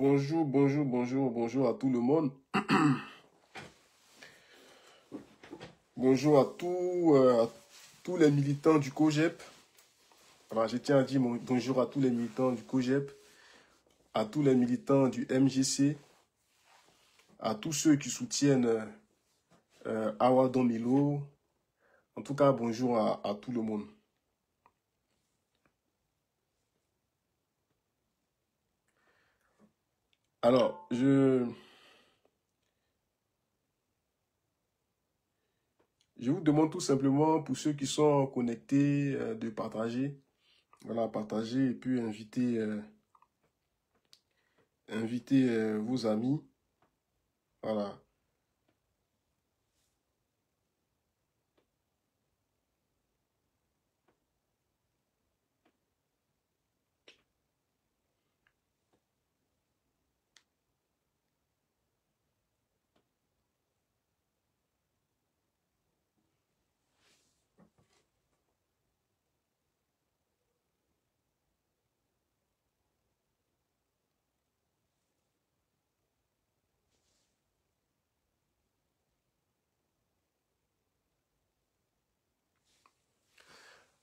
Bonjour, bonjour, bonjour, bonjour à tout le monde. Bonjour à tous les militants du COJEP. Alors, je tiens à dire bonjour à tous les militants du COJEP, à tous les militants du MGC, à tous ceux qui soutiennent Awa Domilo. En tout cas, bonjour à tout le monde. Alors, je vous demande tout simplement, pour ceux qui sont connectés, de partager. Voilà, partager et puis inviter vos amis. Voilà.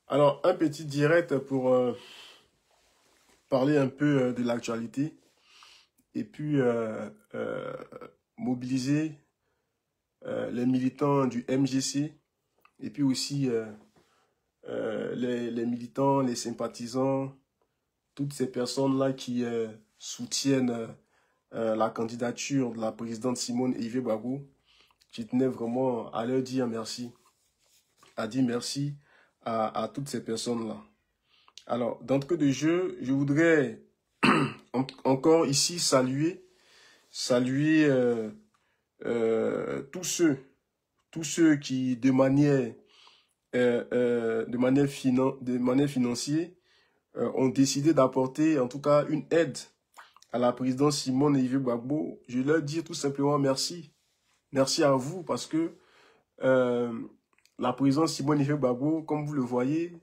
Alors, un petit direct pour parler un peu de l'actualité et puis mobiliser les militants du MGC et puis aussi les militants, les sympathisants, toutes ces personnes-là qui soutiennent la candidature de la présidente Simone Eivie Gbagbo. Je tenais vraiment à leur dire merci, à dire merci à toutes ces personnes-là. Alors, d'entrée de jeu, je voudrais encore ici saluer tous ceux qui, de manière financière, ont décidé d'apporter en tout cas une aide à la présidente Simone Eivie Gbagbo. Je leur dis tout simplement merci. Merci à vous parce que la présidente Simone Eivie Gbagbo, comme vous le voyez,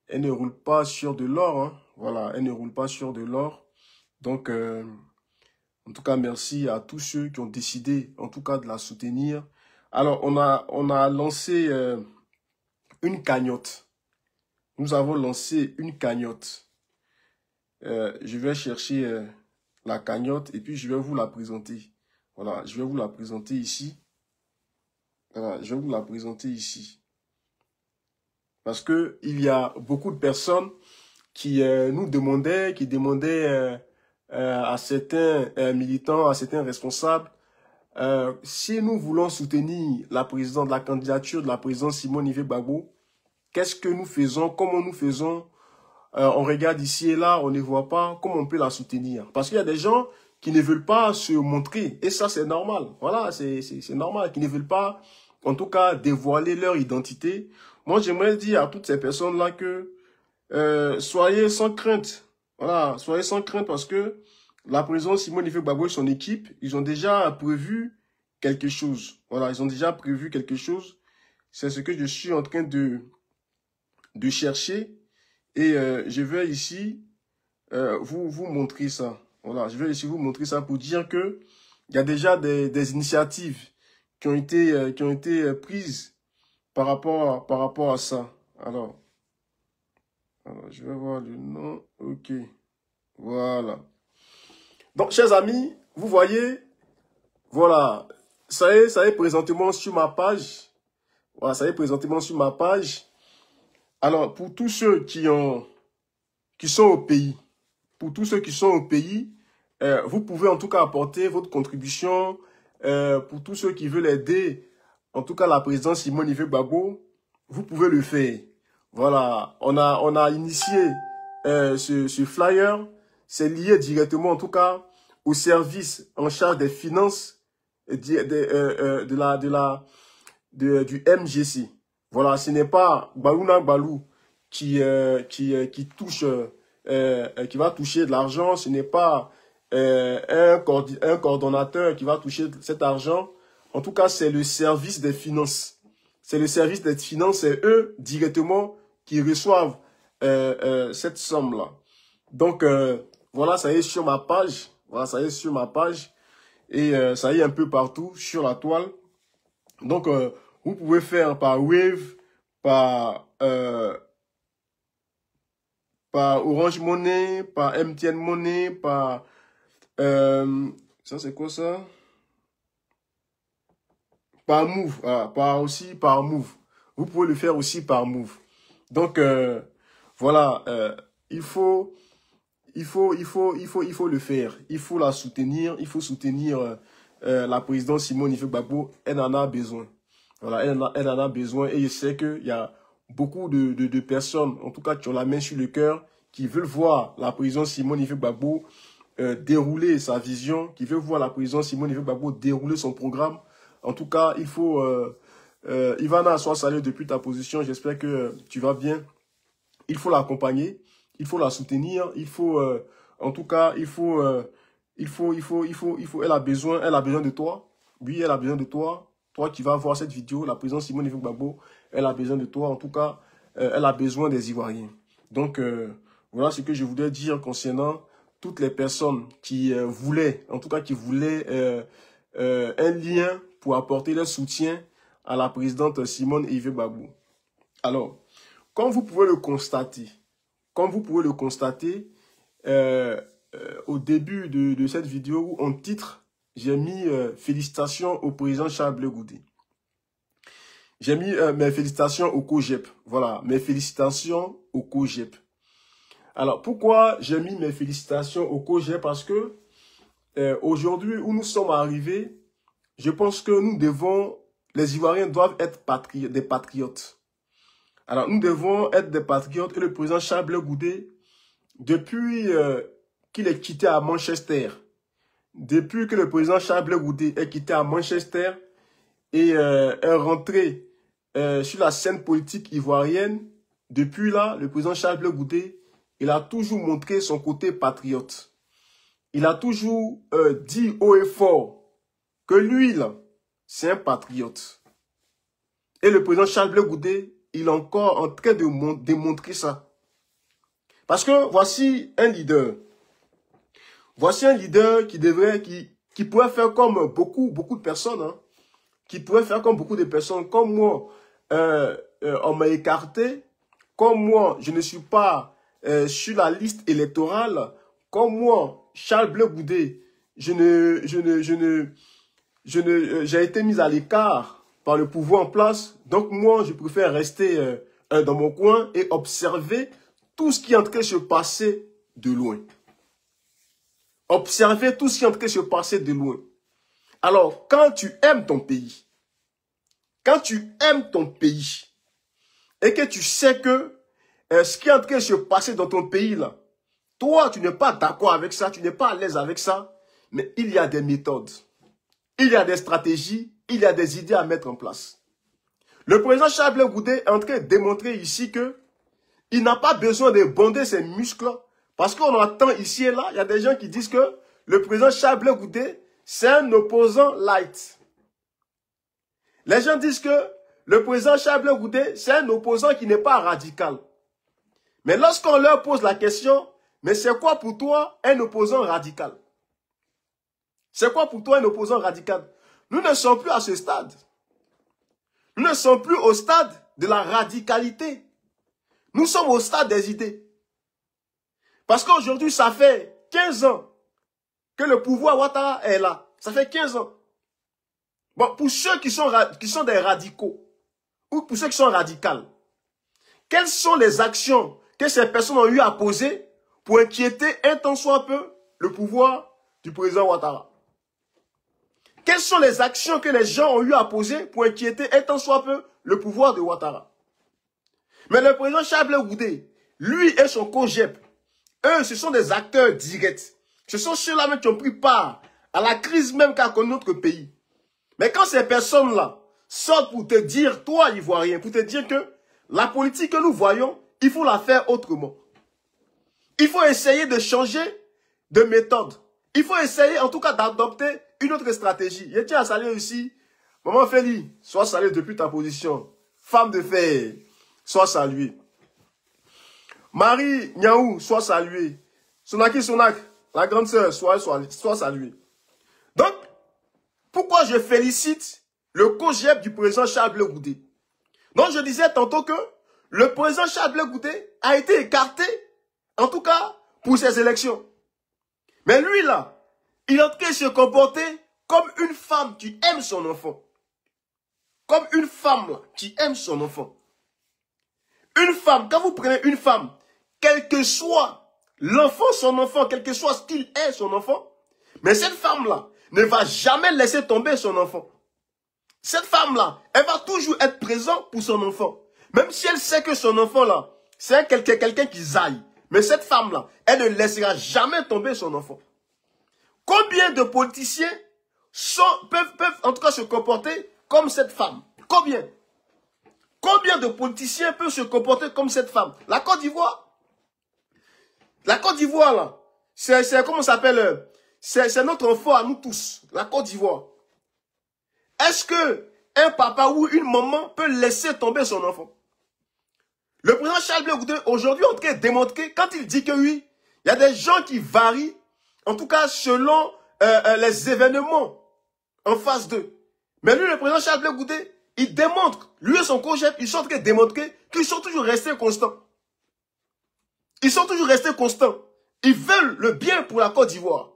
elle ne roule pas sur de l'or. Hein. Voilà, elle ne roule pas sur de l'or. Donc, en tout cas, merci à tous ceux qui ont décidé, en tout cas, de la soutenir. Alors, on a lancé une cagnotte. Nous avons lancé une cagnotte. Je vais chercher la cagnotte et puis je vais vous la présenter. Voilà, je vais vous la présenter ici. Voilà, je vais vous la présenter ici. Parce que il y a beaucoup de personnes qui nous demandaient, à certains militants, à certains responsables, si nous voulons soutenir la candidature de la présidente Simone Eivie Gbagbo, qu'est-ce que nous faisons, comment nous faisons? On regarde ici et là, on ne voit pas comment on peut la soutenir. Parce qu'il y a des gens qui ne veulent pas se montrer. Et ça, c'est normal. Voilà, c'est normal. Qui ne veulent pas, en tout cas, dévoiler leur identité. Moi, j'aimerais dire à toutes ces personnes-là que soyez sans crainte. Voilà, soyez sans crainte parce que la présidente Simone Eivie Gbagbo et son équipe, ils ont déjà prévu quelque chose. Voilà, ils ont déjà prévu quelque chose. C'est ce que je suis en train de chercher. Et je vais ici vous montrer ça. Voilà, je vais ici vous montrer ça pour dire que il y a déjà des initiatives qui ont été prises par rapport à ça. Alors, je vais voir le nom. Ok. Voilà. Donc, chers amis, vous voyez, voilà, ça y est présentement sur ma page. Voilà, ça y est présentement sur ma page. Alors, pour tous ceux qui sont au pays, vous pouvez en tout cas apporter votre contribution. Pour tous ceux qui veulent aider, en tout cas la présidente Simone Eivie Gbagbo, vous pouvez le faire. Voilà, on a initié ce flyer. C'est lié directement en tout cas au service en charge des finances du MGC. Voilà, ce n'est pas Gbalouna Gbalou qui touche, qui va toucher de l'argent. Ce n'est pas un coordonnateur qui va toucher cet argent. En tout cas, c'est le service des finances. C'est le service des finances, c'est eux directement qui reçoivent cette somme-là. Donc, voilà, ça y est sur ma page. Voilà, ça y est sur ma page. Et ça y est un peu partout sur la toile. Donc, vous pouvez faire par Wave, par Orange Money, par MTN Money, par... ça, c'est quoi ça? Par Move. Aussi par Move. Vous pouvez le faire aussi par Move. Donc, voilà. Il faut le faire. Il faut la soutenir. Il faut soutenir la présidente Simone Gbagbo. Elle en a besoin. Voilà, elle en a besoin. Et je sais qu'il y a beaucoup de personnes, en tout cas, qui ont la main sur le cœur, qui veulent voir la présidente Simone Gbagbo dérouler sa vision, qui veulent voir la présidente Simone Gbagbo dérouler son programme. En tout cas, il faut... Ivana, sois saluée depuis ta position. J'espère que tu vas bien. Il faut l'accompagner. Il faut la soutenir. Il faut... en tout cas, elle a besoin de toi. Oui, elle a besoin de toi. Toi qui vas voir cette vidéo, la présidente Simone Gbagbo, elle a besoin de toi. En tout cas, elle a besoin des Ivoiriens. Donc, voilà ce que je voulais dire concernant toutes les personnes qui voulaient, en tout cas qui voulaient un lien pour apporter leur soutien à la présidente Simone Gbagbo. Alors, comme vous pouvez le constater, au début de cette vidéo, en titre, j'ai mis félicitations au président Charles Blé Goudé. J'ai mis mes félicitations au COJEP. Voilà, mes félicitations au COJEP. Alors, pourquoi j'ai mis mes félicitations au COJEP? Parce que aujourd'hui, où nous sommes arrivés, je pense que les Ivoiriens doivent être des patriotes. Alors, nous devons être des patriotes et le président Charles Blé Goudé, depuis qu'il est quitté à Manchester, depuis que le président Charles Blé Goudé est quitté à Manchester et est rentré sur la scène politique ivoirienne, depuis là, le président Charles Blé Goudé, il a toujours montré son côté patriote. Il a toujours dit haut et fort que lui, là, c'est un patriote. Et le président Charles Blé Goudé, il est encore en train de démontrer ça. Parce que voici un leader. Voici un leader qui pourrait faire comme beaucoup de personnes. Hein, qui pourrait faire comme beaucoup de personnes. Comme moi, on m'a écarté. Comme moi, je ne suis pas sur la liste électorale. Comme moi, Charles Blé Goudé, j'ai été mis à l'écart par le pouvoir en place. Donc moi, je préfère rester dans mon coin et observer tout ce qui est en train de se passer de loin. Observer tout ce qui est en train de se passer de loin. Alors, quand tu aimes ton pays, et que tu sais que ce qui est en train de se passer dans ton pays, là, toi, tu n'es pas d'accord avec ça, tu n'es pas à l'aise avec ça, mais il y a des méthodes, il y a des stratégies, il y a des idées à mettre en place. Le président Charles Blé Goudé est en train de démontrer ici que il n'a pas besoin de bonder ses muscles, parce qu'on entend ici et là, il y a des gens qui disent que le président Charles Blé Goudé, c'est un opposant light. Les gens disent que le président Charles Blé Goudé, c'est un opposant qui n'est pas radical. Mais lorsqu'on leur pose la question, mais c'est quoi pour toi un opposant radical? C'est quoi pour toi un opposant radical? Nous ne sommes plus à ce stade. Nous ne sommes plus au stade de la radicalité. Nous sommes au stade des idées. Parce qu'aujourd'hui, ça fait 15 ans que le pouvoir Ouattara est là. Ça fait 15 ans. Bon, pour ceux qui sont des radicaux, ou pour ceux qui sont radicales, quelles sont les actions que ces personnes ont eu à poser pour inquiéter un tant soit peu le pouvoir du président Ouattara? Quelles sont les actions que les gens ont eu à poser pour inquiéter un tant soit peu le pouvoir de Ouattara? Mais le président Charles Blé Goudé, lui et son COJEP, eux, ce sont des acteurs directs. Ce sont ceux-là même qui ont pris part à la crise même qu'a connu notre pays. Mais quand ces personnes-là sortent pour te dire, toi, Ivoirien, pour te dire que la politique que nous voyons, il faut la faire autrement. Il faut essayer de changer de méthode. Il faut essayer, en tout cas, d'adopter une autre stratégie. Je tiens à saluer aussi Maman Félie, sois saluée depuis ta position. Femme de fer, sois saluée. Marie Niaou, sois saluée. Sonaki Sonak, La grande sœur, soit saluée. Donc, pourquoi je félicite le COJEP du président Charles Blé Goudé? Donc, je disais tantôt que le président Charles Blé Goudé a été écarté, en tout cas, pour ces élections. Mais lui, là, il est en train de se comporter comme une femme qui aime son enfant. Comme une femme, là, qui aime son enfant. Une femme, quand vous prenez une femme, quel que soit l'enfant, son enfant, quel que soit ce qu'il est, son enfant, mais cette femme-là ne va jamais laisser tomber son enfant. Cette femme-là, elle va toujours être présente pour son enfant. Même si elle sait que son enfant-là, c'est quelqu'un qui zaille. Mais cette femme-là, elle ne laissera jamais tomber son enfant. Combien de politiciens peuvent en tout cas se comporter comme cette femme? Combien? Combien de politiciens peuvent se comporter comme cette femme? La Côte d'Ivoire, là, c'est comment ça s'appelle? C'est notre enfant à nous tous, la Côte d'Ivoire. Est-ce que un papa ou une maman peut laisser tomber son enfant? Le président Charles Blé Goudé, aujourd'hui, en train de démontrer, quand il dit que oui, il y a des gens qui varient, en tout cas selon les événements en phase 2. Mais lui, le président Charles Blé Goudé, il démontre, lui et son COJEP, ils sont en train de démontrer qu'ils sont toujours restés constants. Ils sont toujours restés constants. Ils veulent le bien pour la Côte d'Ivoire.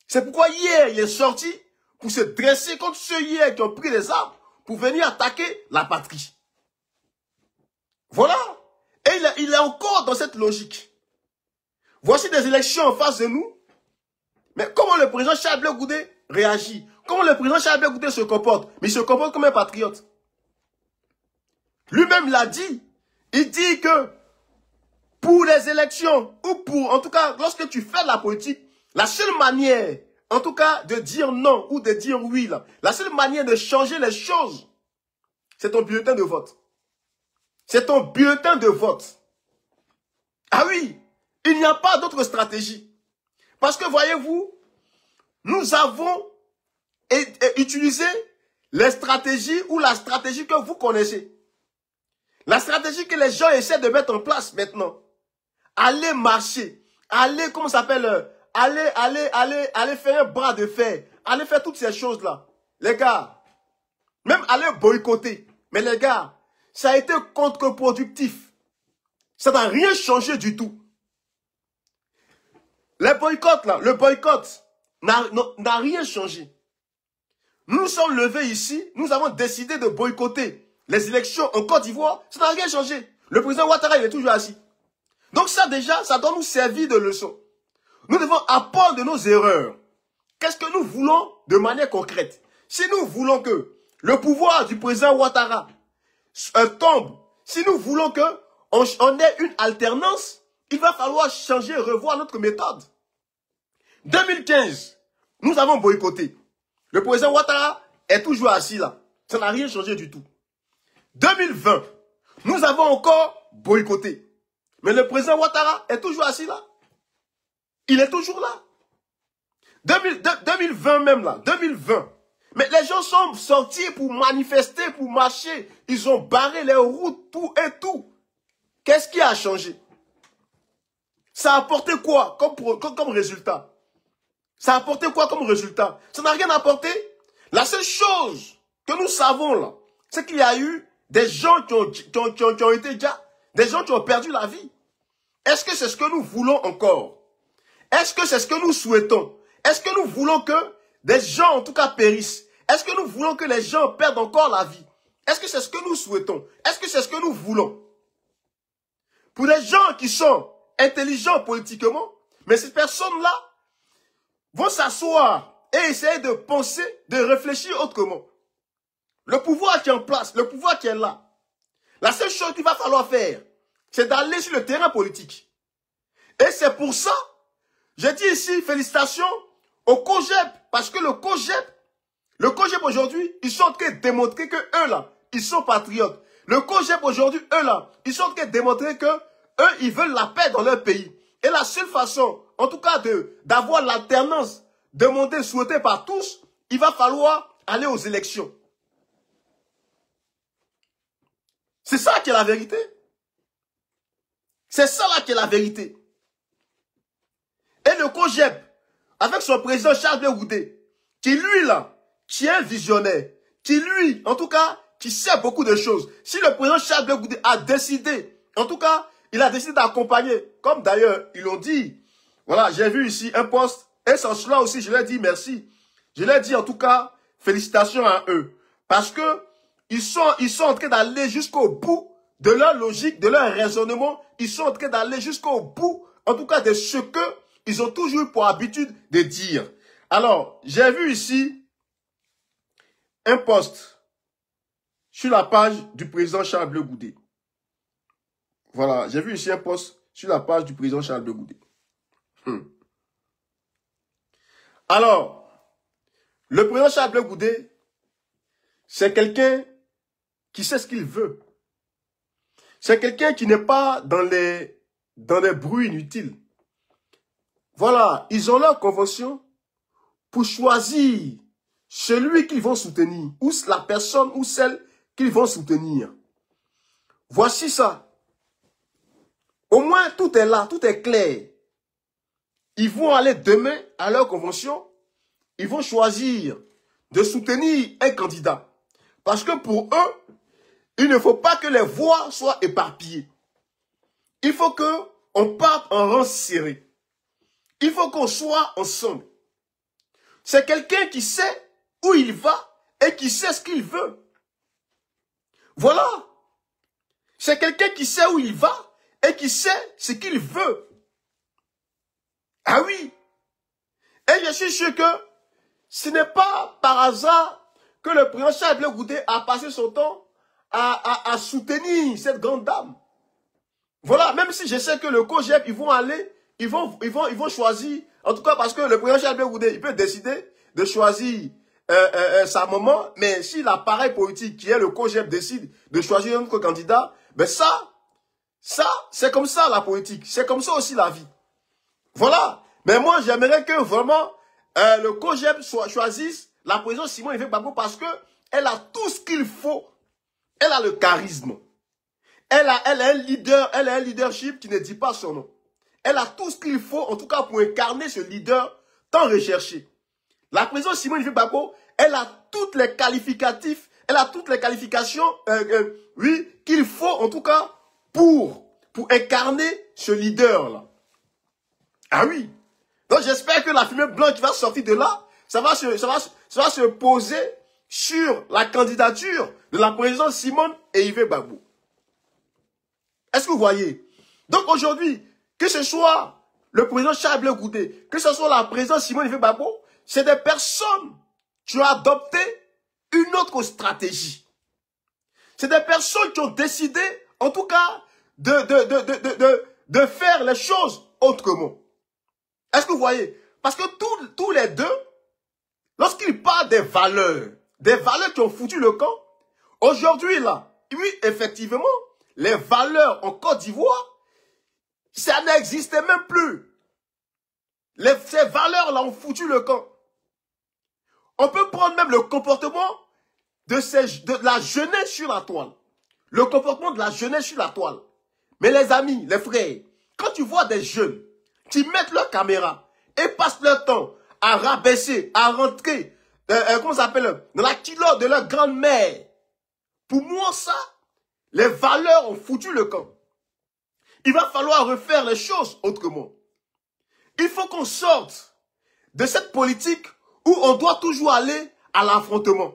C'est pourquoi hier, il est sorti pour se dresser contre ceux hier qui ont pris les armes pour venir attaquer la patrie. Voilà. Et il est encore dans cette logique. Voici des élections en face de nous. Mais comment le président Charles Blé Goudé réagit? Comment le président Charles Blé Goudé se comporte? Mais il se comporte comme un patriote. Lui-même l'a dit. Il dit que pour les élections, ou pour, en tout cas, lorsque tu fais de la politique, la seule manière, en tout cas, de dire non ou de dire oui, là, la seule manière de changer les choses, c'est ton bulletin de vote. C'est ton bulletin de vote. Ah oui, il n'y a pas d'autre stratégie. Parce que voyez-vous, nous avons utilisé les stratégies ou la stratégie que vous connaissez. La stratégie que les gens essaient de mettre en place maintenant. Aller marcher, aller, comment ça s'appelle, aller faire un bras de fer, aller faire toutes ces choses-là. Les gars, même aller boycotter. Mais les gars, ça a été contre-productif. Ça n'a rien changé du tout. Les boycotts, là, le boycott n'a rien changé. Nous nous sommes levés ici, nous avons décidé de boycotter les élections en Côte d'Ivoire, ça n'a rien changé. Le président Ouattara, il est toujours assis. Donc ça déjà, ça doit nous servir de leçon. Nous devons apprendre de nos erreurs. Qu'est-ce que nous voulons de manière concrète? Si nous voulons que le pouvoir du président Ouattara tombe, si nous voulons qu'on ait une alternance, il va falloir changer, revoir notre méthode. 2015, nous avons boycotté. Le président Ouattara est toujours assis là. Ça n'a rien changé du tout. 2020, nous avons encore boycotté. Mais le président Ouattara est toujours assis là. Il est toujours là. 2020 même là, 2020. Mais les gens sont sortis pour manifester, pour marcher. Ils ont barré les routes, tout et tout. Qu'est-ce qui a changé? Ça a apporté quoi comme résultat? Ça a apporté quoi comme résultat? Ça n'a rien apporté. La seule chose que nous savons là, c'est qu'il y a eu des gens qui ont été déjà, des gens qui ont perdu la vie. Est-ce que c'est ce que nous voulons encore? Est-ce que c'est ce que nous souhaitons? Est-ce que nous voulons que des gens en tout cas périssent? Est-ce que nous voulons que les gens perdent encore la vie? Est-ce que c'est ce que nous souhaitons? Est-ce que c'est ce que nous voulons? Pour les gens qui sont intelligents politiquement, mais ces personnes-là vont s'asseoir et essayer de penser, de réfléchir autrement. Le pouvoir qui est en place, le pouvoir qui est là, la seule chose qu'il va falloir faire, c'est d'aller sur le terrain politique. Et c'est pour ça, j'ai dit ici, félicitations au COJEP, parce que le COJEP aujourd'hui, ils sont en train de démontrer que eux là, ils sont patriotes. Le COJEP aujourd'hui, eux là, ils sont en train de démontrer que eux, ils veulent la paix dans leur pays. Et la seule façon, en tout cas, d'avoir l'alternance demandée, souhaitée par tous, il va falloir aller aux élections. C'est ça qui est la vérité. C'est ça là qui est la vérité. Et le COJEP, avec son président Charles Blé Goudé, qui lui là, qui est un visionnaire, qui lui, en tout cas, qui sait beaucoup de choses. Si le président Charles Blé Goudé a décidé, en tout cas, il a décidé d'accompagner, comme d'ailleurs, ils l'ont dit. Voilà, j'ai vu ici un poste, et sans cela aussi, je leur dis merci. Je leur dis en tout cas, félicitations à eux. Parce que ils sont en train d'aller jusqu'au bout de leur logique, de leur raisonnement. Ils sont en train d'aller jusqu'au bout, en tout cas, de ce que ils ont toujours eu pour habitude de dire. Alors, j'ai vu ici un post sur la page du président Charles Blé Goudé. Voilà, j'ai vu ici un post sur la page du président Charles Blé Goudé. Alors, le président Charles Blé Goudé, c'est quelqu'un qui sait ce qu'il veut. C'est quelqu'un qui n'est pas dans les bruits inutiles. Voilà, ils ont leur convention pour choisir celui qu'ils vont soutenir, ou la personne ou celle qu'ils vont soutenir. Voici ça. Au moins, tout est là, tout est clair. Ils vont aller demain à leur convention, ils vont choisir de soutenir un candidat. Parce que pour eux, il ne faut pas que les voix soient éparpillées. Il faut qu'on parte en rang serré. Il faut qu'on soit ensemble. C'est quelqu'un qui sait où il va et qui sait ce qu'il veut. Voilà. C'est quelqu'un qui sait où il va et qui sait ce qu'il veut. Ah oui. Et je suis sûr que ce n'est pas par hasard que le président Charles Blé Goudé a passé son temps à soutenir cette grande dame. Voilà, même si je sais que le COJEP, ils vont aller, ils vont choisir, en tout cas parce que le président Charles Blé Goudé, il peut décider de choisir sa maman, mais si l'appareil politique qui est le COJEP décide de choisir un autre candidat, ben ça, c'est comme ça la politique, c'est comme ça aussi la vie. Voilà, mais moi j'aimerais que vraiment le COJEP choisisse la présidente Simone Yves Gbagbo parce que elle a tout ce qu'il faut. Elle a le charisme. Elle a un leadership qui ne dit pas son nom. Elle a tout ce qu'il faut, en tout cas, pour incarner ce leader tant recherché. La présidente Simone Yves Gbagbo, elle a toutes les qualificatifs, elle a toutes les qualifications, oui, qu'il faut, en tout cas, pour incarner ce leader-là. Ah oui. Donc, j'espère que la fumée blanche qui va sortir de là, ça va se poser sur la candidature de la présidente Simone et Yves Gbagbo. Est-ce que vous voyez? Donc aujourd'hui, que ce soit le président Charles Blé Goudé, que ce soit la présidente Simone Yves Gbagbo, c'est des personnes qui ont adopté une autre stratégie. C'est des personnes qui ont décidé, en tout cas, de faire les choses autrement. Est-ce que vous voyez? Parce que tous les deux, lorsqu'ils parlent des valeurs qui ont foutu le camp, aujourd'hui là, oui, effectivement, les valeurs en Côte d'Ivoire, ça n'existait même plus. Ces valeurs-là ont foutu le camp. On peut prendre même le comportement de la jeunesse sur la toile. Le comportement de la jeunesse sur la toile. Mais les amis, les frères, quand tu vois des jeunes qui mettent leur caméra et passent leur temps à rabaisser, à rentrer, comment ça s'appelle, dans la culotte de leur grand-mère, pour moi ça, les valeurs ont foutu le camp. Il va falloir refaire les choses autrement. Il faut qu'on sorte de cette politique où on doit toujours aller à l'affrontement.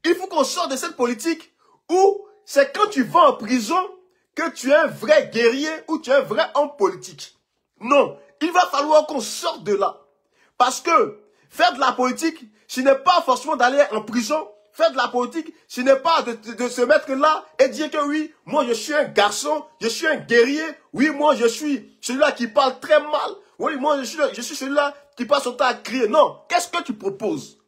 Il faut qu'on sorte de cette politique où c'est quand tu vas en prison que tu es un vrai guerrier ou tu es un vrai homme politique. Non, il va falloir qu'on sorte de là. Parce que faire de la politique, ce n'est pas forcément d'aller en prison. Faire de la politique, ce n'est pas de se mettre là et dire que oui, moi je suis un garçon, je suis un guerrier. Oui, moi je suis celui-là qui parle très mal. Oui, moi je suis celui-là qui passe son temps à crier. Non, qu'est-ce que tu proposes?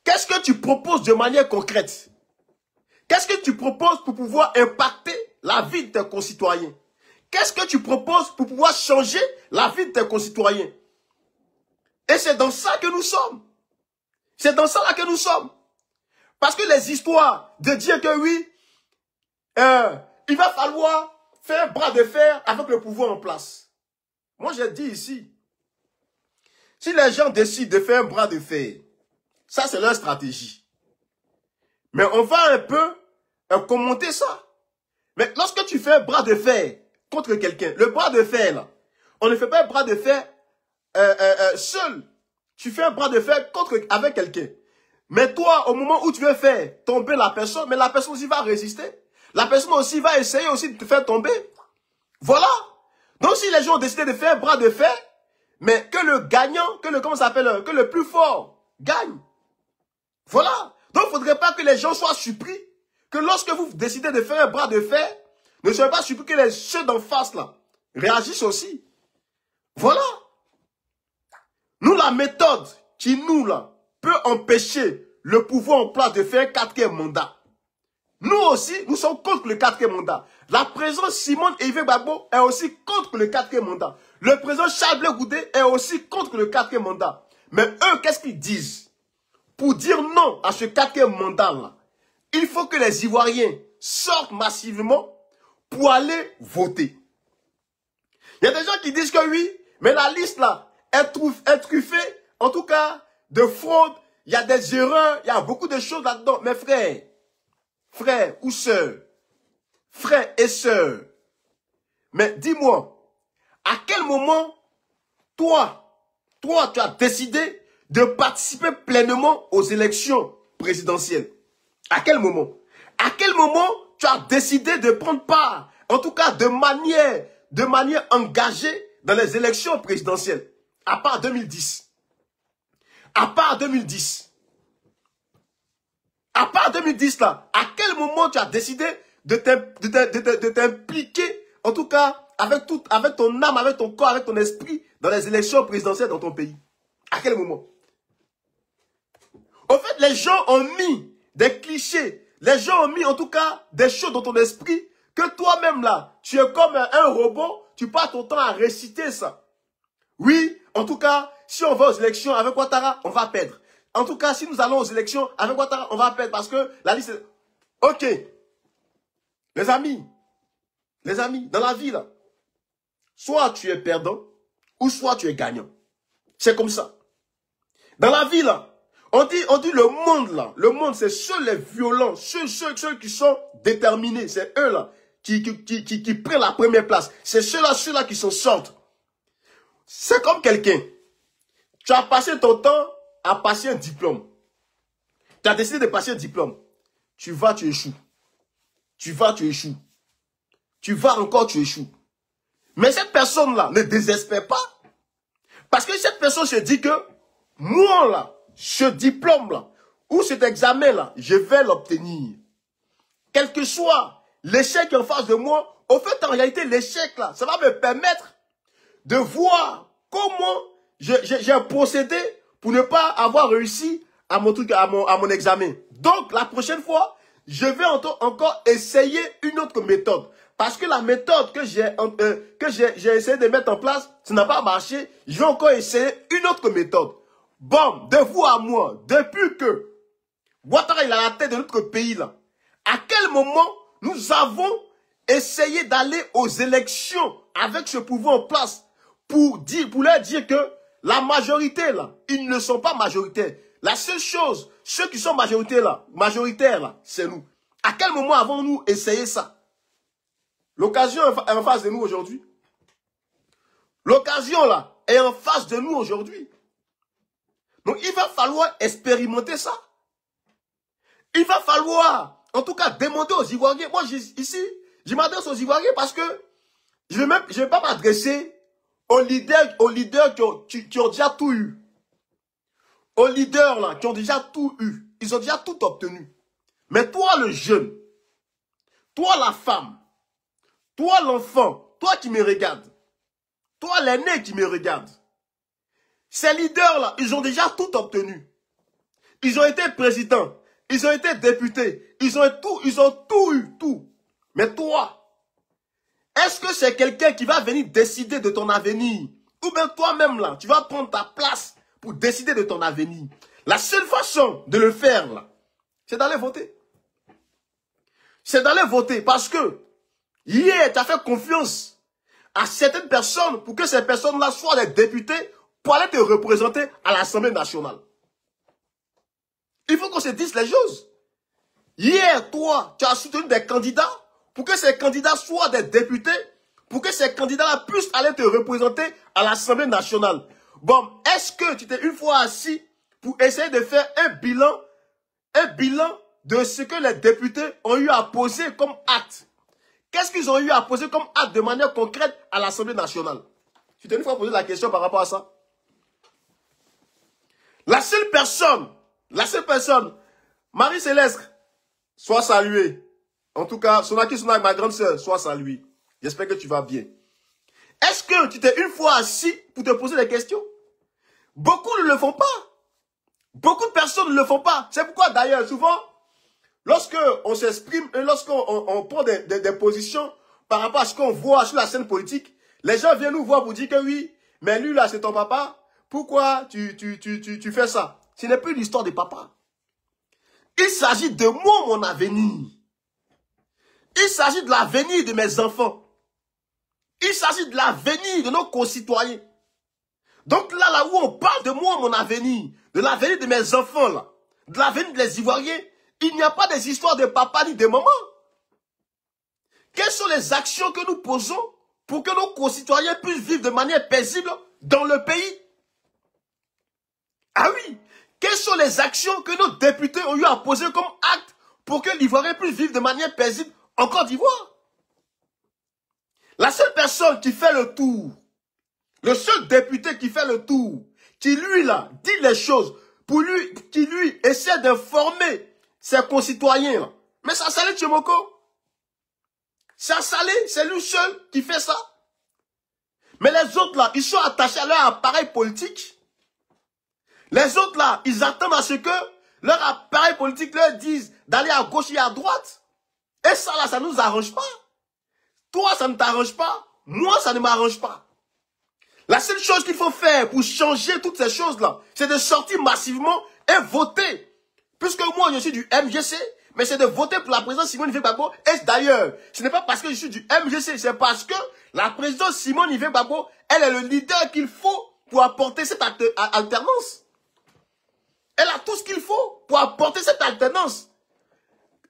Qu'est-ce que tu proposes de manière concrète? Qu'est-ce que tu proposes pour pouvoir impacter la vie de tes concitoyens? Qu'est-ce que tu proposes pour pouvoir changer la vie de tes concitoyens? Et c'est dans ça que nous sommes. C'est dans ça là que nous sommes. Parce que les histoires de dire que oui, il va falloir faire bras de fer avec le pouvoir en place. Moi, j'ai dit ici, Si les gens décident de faire un bras de fer, ça c'est leur stratégie. Mais on va un peu commenter ça. Mais lorsque tu fais un bras de fer contre quelqu'un, le bras de fer là, on ne fait pas un bras de fer seul. Tu fais un bras de fer avec quelqu'un. Mais toi, au moment où tu veux faire tomber la personne, mais la personne aussi va résister. La personne aussi va essayer aussi de te faire tomber. Voilà. Donc si les gens ont décidé de faire un bras de fer, mais que le gagnant, comment ça s'appelle, que le plus fort gagne. Voilà. Donc il ne faudrait pas que les gens soient surpris que lorsque vous décidez de faire un bras de fer, ne soyez pas surpris que ceux d'en face là réagissent aussi. Voilà. Nous, la méthode qui nous là peut empêcher le pouvoir en place de faire un quatrième mandat. Nous aussi, nous sommes contre le quatrième mandat. La présidente Simone Yves Gbagbo est aussi contre le quatrième mandat. Le président Charles Blé Goudé est aussi contre le quatrième mandat. Mais eux, qu'est-ce qu'ils disent? Pour dire non à ce quatrième mandat-là, il faut que les Ivoiriens sortent massivement pour aller voter. Il y a des gens qui disent que oui, mais la liste là est truffée, en tout cas, de fraude. Il y a des erreurs, il y a beaucoup de choses là-dedans. Mais frères ou sœurs, frères et sœurs, mais dis-moi, à quel moment, toi, tu as décidé de participer pleinement aux élections présidentielles? À quel moment? À quel moment tu as décidé de prendre part, en tout cas de manière engagée dans les élections présidentielles? À part 2010. À part 2010. À part 2010 là, à quel moment tu as décidé de t'impliquer, en tout cas, avec ton âme, avec ton corps, avec ton esprit, dans les élections présidentielles dans ton pays? À quel moment? En fait, les gens ont mis des clichés, les gens ont mis en tout cas des choses dans ton esprit, que toi-même là, tu es comme un robot, tu passes ton temps à réciter ça. Oui, en tout cas, si on va aux élections avec Ouattara, on va perdre. En tout cas, si nous allons aux élections avec Ouattara, on va perdre parce que la liste est... Ok. Les amis, dans la vie, là, soit tu es perdant, ou soit tu es gagnant. C'est comme ça. Dans la vie, là, on dit le monde, là. Le monde, c'est ceux les violents, ceux qui sont déterminés. C'est eux, là, qui prennent la première place. C'est ceux-là qui s'en sortent. C'est comme quelqu'un. Tu as passé ton temps à passer un diplôme. Tu as décidé de passer un diplôme. Tu vas, tu échoues. Tu vas, tu échoues. Tu vas encore, tu échoues. Mais cette personne-là ne désespère pas. Parce que cette personne se dit que moi, là, ce diplôme-là, ou cet examen-là, je vais l'obtenir. Quel que soit l'échec en face de moi, au fait, en réalité, l'échec-là, ça va me permettre de voir comment j'ai procédé pour ne pas avoir réussi à mon examen. Donc, la prochaine fois, je vais encore essayer une autre méthode. Parce que la méthode que j'ai essayé de mettre en place, ça n'a pas marché. Je vais encore essayer une autre méthode. Bon, de vous à moi, depuis que Ouattara il a la tête de notre pays là, à quel moment nous avons essayé d'aller aux élections avec ce pouvoir en place pour leur dire que la majorité là, ils ne sont pas majoritaires. La seule chose, ceux qui sont majoritaires là, c'est nous. À quel moment avons-nous essayé ça? L'occasion est en face de nous aujourd'hui. L'occasion là est en face de nous aujourd'hui. Donc il va falloir expérimenter ça. Il va falloir, en tout cas, demander aux Ivoiriens. Moi, ici, je m'adresse aux Ivoiriens parce que je ne vais pas m'adresser aux leaders qui ont déjà tout eu. Aux leaders là, qui ont déjà tout eu. Ils ont déjà tout obtenu. Mais toi, le jeune, toi, la femme, toi, l'enfant, toi qui me regardes, toi, l'aîné qui me regarde, ces leaders-là, ils ont déjà tout obtenu. Ils ont été présidents, ils ont été députés, ils ont tout eu, tout. Mais toi, est-ce que c'est quelqu'un qui va venir décider de ton avenir? Ou bien toi-même, là, tu vas prendre ta place pour décider de ton avenir? La seule façon de le faire, là, c'est d'aller voter. C'est d'aller voter parce que hier, tu as fait confiance à certaines personnes pour que ces personnes-là soient des députés pour aller te représenter à l'Assemblée nationale. Il faut qu'on se dise les choses. Hier, toi, tu as soutenu des candidats pour que ces candidats soient des députés, pour que ces candidats-là puissent aller te représenter à l'Assemblée nationale. Bon, est-ce que tu t'es une fois assis pour essayer de faire un bilan de ce que les députés ont eu à poser comme acte? Qu'est-ce qu'ils ont eu à poser comme acte de manière concrète à l'Assemblée nationale? Tu t'es une fois posé la question par rapport à ça? La seule personne, Marie-Céleste, sois saluée. En tout cas, Sonaki Sonak, ma grande sœur, sois saluée. J'espère que tu vas bien. Est-ce que tu t'es une fois assis pour te poser des questions? Beaucoup ne le font pas. Beaucoup de personnes ne le font pas. C'est pourquoi d'ailleurs, souvent, lorsqu'on s'exprime et lorsqu'on prend des positions par rapport à ce qu'on voit sur la scène politique, les gens viennent nous voir pour dire que oui, mais lui là c'est ton papa, pourquoi tu fais ça? Ce n'est plus l'histoire de papa. Il s'agit de moi, mon avenir. Il s'agit de l'avenir de mes enfants. Il s'agit de l'avenir de nos concitoyens. Donc là où on parle de moi, mon avenir, de l'avenir de mes enfants, là, de l'avenir des Ivoiriens, il n'y a pas des histoires de papa ni de maman. Quelles sont les actions que nous posons pour que nos concitoyens puissent vivre de manière paisible dans le pays? Ah oui, quelles sont les actions que nos députés ont eu à poser comme acte pour que l'Ivoirien puisse vivre de manière paisible en Côte d'Ivoire? La seule personne qui fait le tour, le seul député qui fait le tour, qui lui là, dit les choses, qui lui essaie d'informer ses concitoyens là. Mais ça Salé Tchemoko. Ça Salé, c'est lui seul qui fait ça. Mais les autres là, ils sont attachés à leur appareil politique. Les autres là, ils attendent à ce que leur appareil politique leur dise d'aller à gauche et à droite. Et ça là, ça ne nous arrange pas. Toi, ça ne t'arrange pas. Moi, ça ne m'arrange pas. La seule chose qu'il faut faire pour changer toutes ces choses-là, c'est de sortir massivement et voter. Puisque moi, je suis du MGC, mais c'est de voter pour la présidente Simone Ivé Gbagbo. Et d'ailleurs, ce n'est pas parce que je suis du MGC, c'est parce que la présidente Simone Ivé Gbagbo, elle est le leader qu'il faut pour apporter cette alternance. Elle a tout ce qu'il faut pour apporter cette alternance.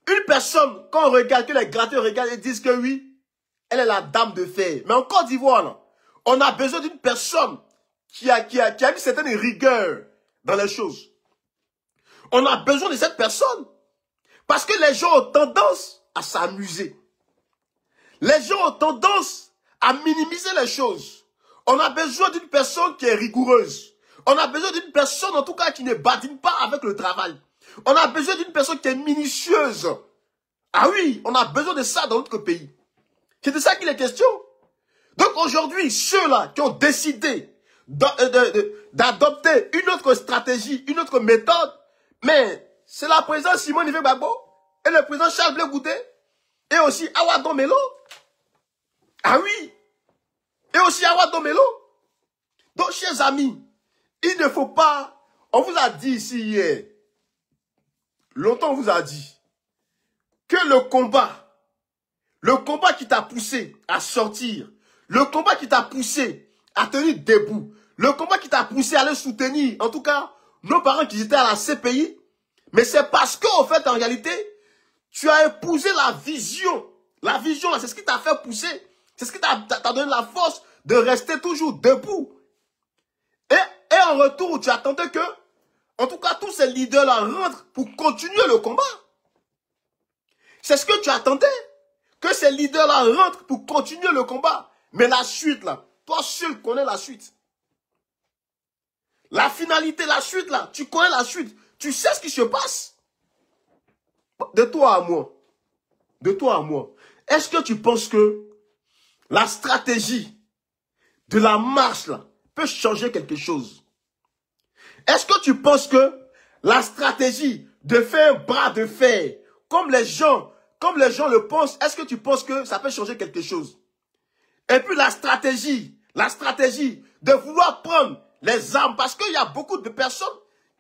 Une personne, quand on regarde, que les gratteurs regardent et disent que oui, elle est la dame de fer. Mais en Côte d'Ivoire, là, on a besoin d'une personne qui a une certaine rigueur dans les choses. On a besoin de cette personne. Parce que les gens ont tendance à s'amuser. Les gens ont tendance à minimiser les choses. On a besoin d'une personne qui est rigoureuse. On a besoin d'une personne, en tout cas, qui ne badine pas avec le travail. On a besoin d'une personne qui est minutieuse. Ah oui, on a besoin de ça dans notre pays. C'est de ça qu'il est question. Donc aujourd'hui, ceux-là qui ont décidé d'adopter une autre stratégie, une autre méthode, mais c'est la présidente Simone Ivé Gbagbo et le président Charles Blé Goudé et aussi Awa Domelo. Ah oui, et aussi Awa Domelo. Donc, chers amis, il ne faut pas, on vous a dit ici hier, longtemps on vous a dit, que le combat qui t'a poussé à sortir, le combat qui t'a poussé à tenir debout, le combat qui t'a poussé à aller soutenir, en tout cas, nos parents qui étaient à la CPI, mais c'est parce qu'en fait, en réalité, tu as épousé la vision. La vision, c'est ce qui t'a fait pousser. C'est ce qui t'a donné la force de rester toujours debout. Et en retour, tu attendais que, en tout cas, tous ces leaders-là rentrent pour continuer le combat. C'est ce que tu attendais. Que ces leaders-là rentrent pour continuer le combat. Mais la suite, là, toi seul connais la suite. La finalité, la suite, là, tu connais la suite. Tu sais ce qui se passe. De toi à moi. De toi à moi. Est-ce que tu penses que la stratégie de la marche, là, peut changer quelque chose? Est-ce que tu penses que la stratégie de faire un bras de fer, comme les gens le pensent, est-ce que tu penses que ça peut changer quelque chose? Et puis la stratégie de vouloir prendre les armes, parce qu'il y a beaucoup de personnes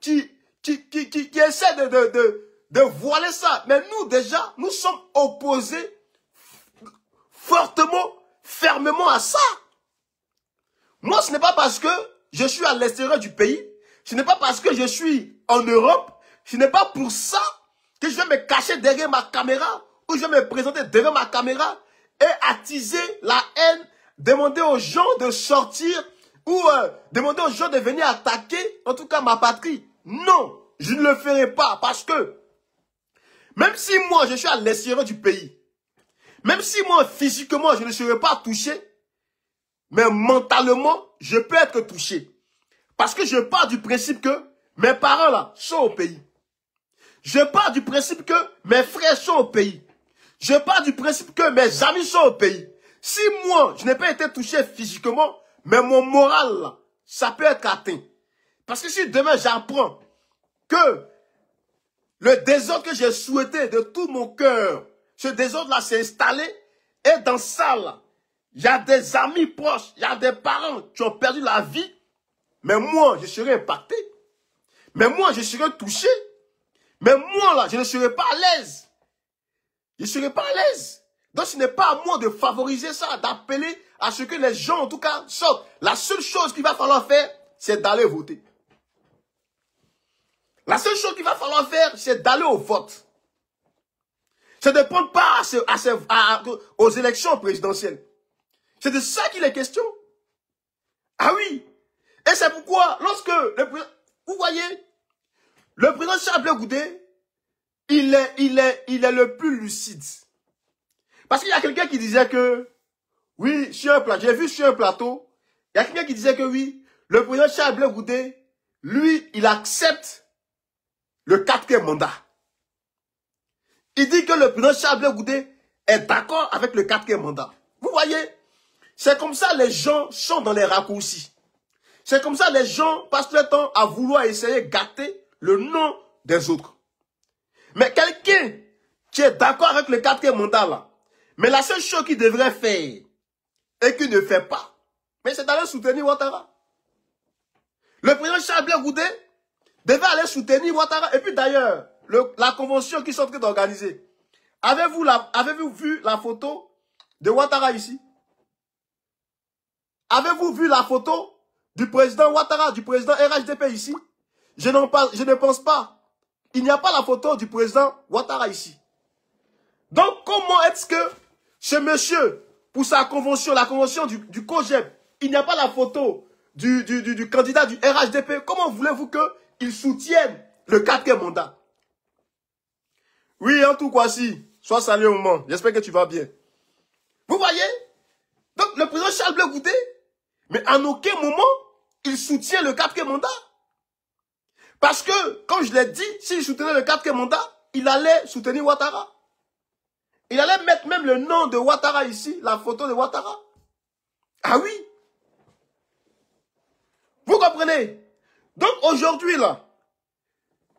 qui essaient de voiler ça. Mais nous, déjà, nous sommes opposés fortement, fermement à ça. Moi, ce n'est pas parce que je suis à l'extérieur du pays, ce n'est pas parce que je suis en Europe, ce n'est pas pour ça que je vais me cacher derrière ma caméra ou je vais me présenter devant ma caméra et attiser la haine, demander aux gens de sortir ou demander aux gens de venir attaquer, en tout cas ma patrie. Non, je ne le ferai pas parce que même si moi je suis à l'extérieur du pays, même si moi physiquement je ne serai pas touché, mais mentalement je peux être touché. Parce que je pars du principe que mes parents là sont au pays. Je pars du principe que mes frères sont au pays. Je pars du principe que mes amis sont au pays. Si moi, je n'ai pas été touché physiquement, mais mon moral, là, ça peut être atteint. Parce que si demain j'apprends que le désordre que j'ai souhaité de tout mon cœur, ce désordre-là s'est installé, et dans ça, là, il y a des amis proches, il y a des parents qui ont perdu la vie, mais moi, je serai impacté. Mais moi, je serai touché. Mais moi, là, je ne serai pas à l'aise. Je ne serai pas à l'aise. Donc, ce n'est pas à moi de favoriser ça, d'appeler à ce que les gens, en tout cas, sortent. La seule chose qu'il va falloir faire, c'est d'aller voter. La seule chose qu'il va falloir faire, c'est d'aller au vote. C'est de prendre part aux élections présidentielles. C'est de ça qu'il est question. Ah oui. Et c'est pourquoi, lorsque vous voyez, le président Charles Blé Goudé, il est le plus lucide. Parce qu'il y a quelqu'un qui disait que, oui, j'ai vu sur un plateau, il y a quelqu'un qui disait que oui, le président Charles Blé Goudé, lui, il accepte le 4e mandat. Il dit que le président Charles Blé Goudé est d'accord avec le 4e mandat. Vous voyez, c'est comme ça les gens sont dans les raccourcis. C'est comme ça les gens passent le temps à vouloir essayer de gâter le nom des autres. Mais quelqu'un qui est d'accord avec le 4e mandat là, mais la seule chose qu'il devrait faire et qu'il ne fait pas, mais c'est d'aller soutenir Ouattara. Le président Charles Blé Goudé devait aller soutenir Ouattara. Et puis d'ailleurs, la convention qu'ils sont en train d'organiser, avez-vous vu la photo de Ouattara ici? Avez-vous vu la photo du président Ouattara, du président RHDP ici? Je ne pense pas. Il n'y a pas la photo du président Ouattara ici. Donc, comment est-ce que ce monsieur, pour sa convention, la convention du COGEP, il n'y a pas la photo du candidat du RHDP? Comment voulez-vous qu'il soutienne le 4e mandat? Oui, en tout cas, si. Sois salué au moment. J'espère que tu vas bien. Vous voyez? Donc, le président Charles Blé Goudé, mais en aucun moment, il soutient le 4e mandat. Parce que, comme je l'ai dit, s'il soutenait le 4e mandat, il allait soutenir Ouattara. Il allait mettre même le nom de Ouattara ici, la photo de Ouattara. Ah oui. Vous comprenez? Donc aujourd'hui, là,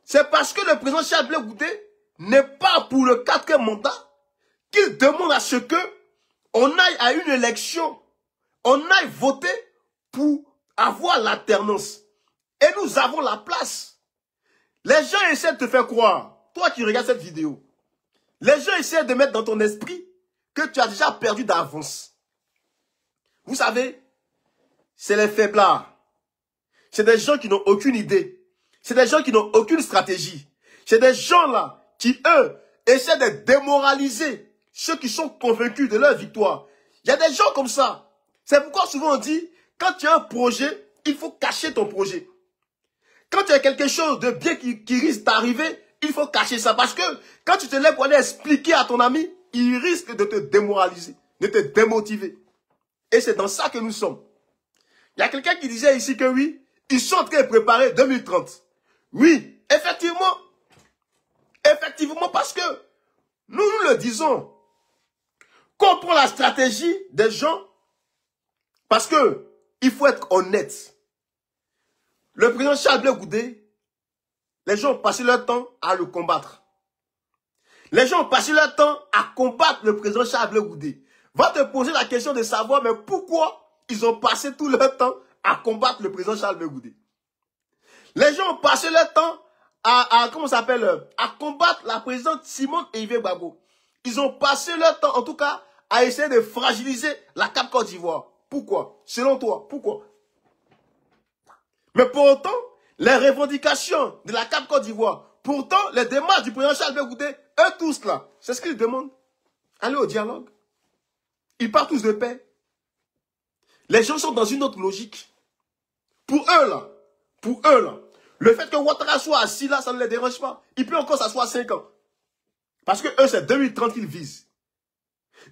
c'est parce que le président Charles Blé Goudé n'est pas pour le 4e mandat qu'il demande à ce que on aille à une élection, on aille voter pour avoir l'alternance. Et nous avons la place. Les gens essaient de te faire croire, toi qui regardes cette vidéo, les gens essaient de mettre dans ton esprit que tu as déjà perdu d'avance. Vous savez, c'est les faiblards. C'est des gens qui n'ont aucune idée. C'est des gens qui n'ont aucune stratégie. C'est des gens là qui, eux, essaient de démoraliser ceux qui sont convaincus de leur victoire. Il y a des gens comme ça. C'est pourquoi souvent on dit, quand tu as un projet, il faut cacher ton projet. Quand tu as quelque chose de bien qui risque d'arriver, il faut cacher ça. Parce que quand tu te lèves pour aller expliquer à ton ami, il risque de te démoraliser, de te démotiver. Et c'est dans ça que nous sommes. Il y a quelqu'un qui disait ici que oui, ils sont en train de préparer 2030. Oui, effectivement. Effectivement, parce que nous le disons. Comprends la stratégie des gens. Parce que il faut être honnête. Le président Charles Blé Goudé, les gens ont passé leur temps à le combattre. Les gens ont passé leur temps à combattre le président Charles Blé Goudé. Va te poser la question de savoir, mais pourquoi ils ont passé tout leur temps à combattre le président Charles Blé Goudé? Les gens ont passé leur temps à combattre la présidente Simone Eivey Gbagbo. Ils ont passé leur temps, en tout cas, à essayer de fragiliser la CAP Côte d'Ivoire. Pourquoi? Selon toi, pourquoi? Mais pour autant, les revendications de la CAP Côte d'Ivoire, pourtant, les démarches du président Charles Blé Goudé, eux tous là, c'est ce qu'ils demandent. Allez au dialogue. Ils partent tous de paix. Les gens sont dans une autre logique. Pour eux là, le fait que Ouattara soit assis là, ça ne les dérange pas. Il peut encore s'asseoir 5 ans. Parce que eux, c'est 2030 qu'ils visent.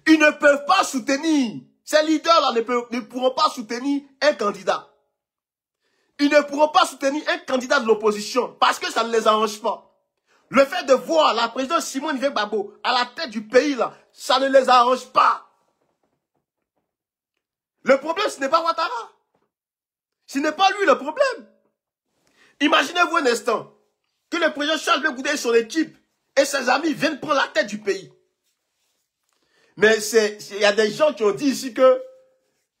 Ils ne peuvent pas soutenir, ces leaders-là ne pourront pas soutenir un candidat. Ils ne pourront pas soutenir un candidat de l'opposition parce que ça ne les arrange pas. Le fait de voir la présidente Simone Veil Gbagbo à la tête du pays, là, ça ne les arrange pas. Le problème, ce n'est pas Ouattara. Ce n'est pas lui le problème. Imaginez-vous un instant que le président Charles Blé Goudé et son équipe et ses amis viennent prendre la tête du pays. Mais il y a des gens qui ont dit ici que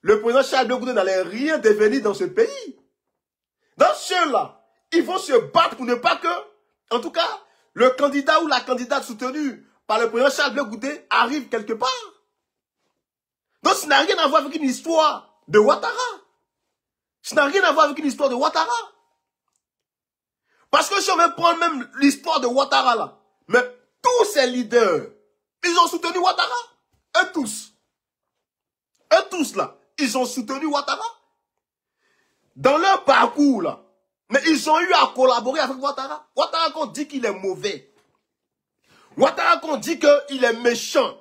le président Charles Blé Goudé n'allait rien devenir dans ce pays. Dans ceux-là, ils vont se battre pour ne pas que, en tout cas, le candidat ou la candidate soutenue par le président Charles Blé Goudé arrive quelque part. Donc, ça n'a rien à voir avec une histoire de Ouattara. Ça n'a rien à voir avec une histoire de Ouattara. Parce que si on veut prendre même l'histoire de Ouattara là, mais tous ces leaders, ils ont soutenu Ouattara. Eux tous. Eux tous là, ils ont soutenu Ouattara. Dans leur parcours là, mais ils ont eu à collaborer avec Ouattara. Ouattara qu'on dit qu'il est mauvais. Ouattara qu'on dit qu'il est méchant.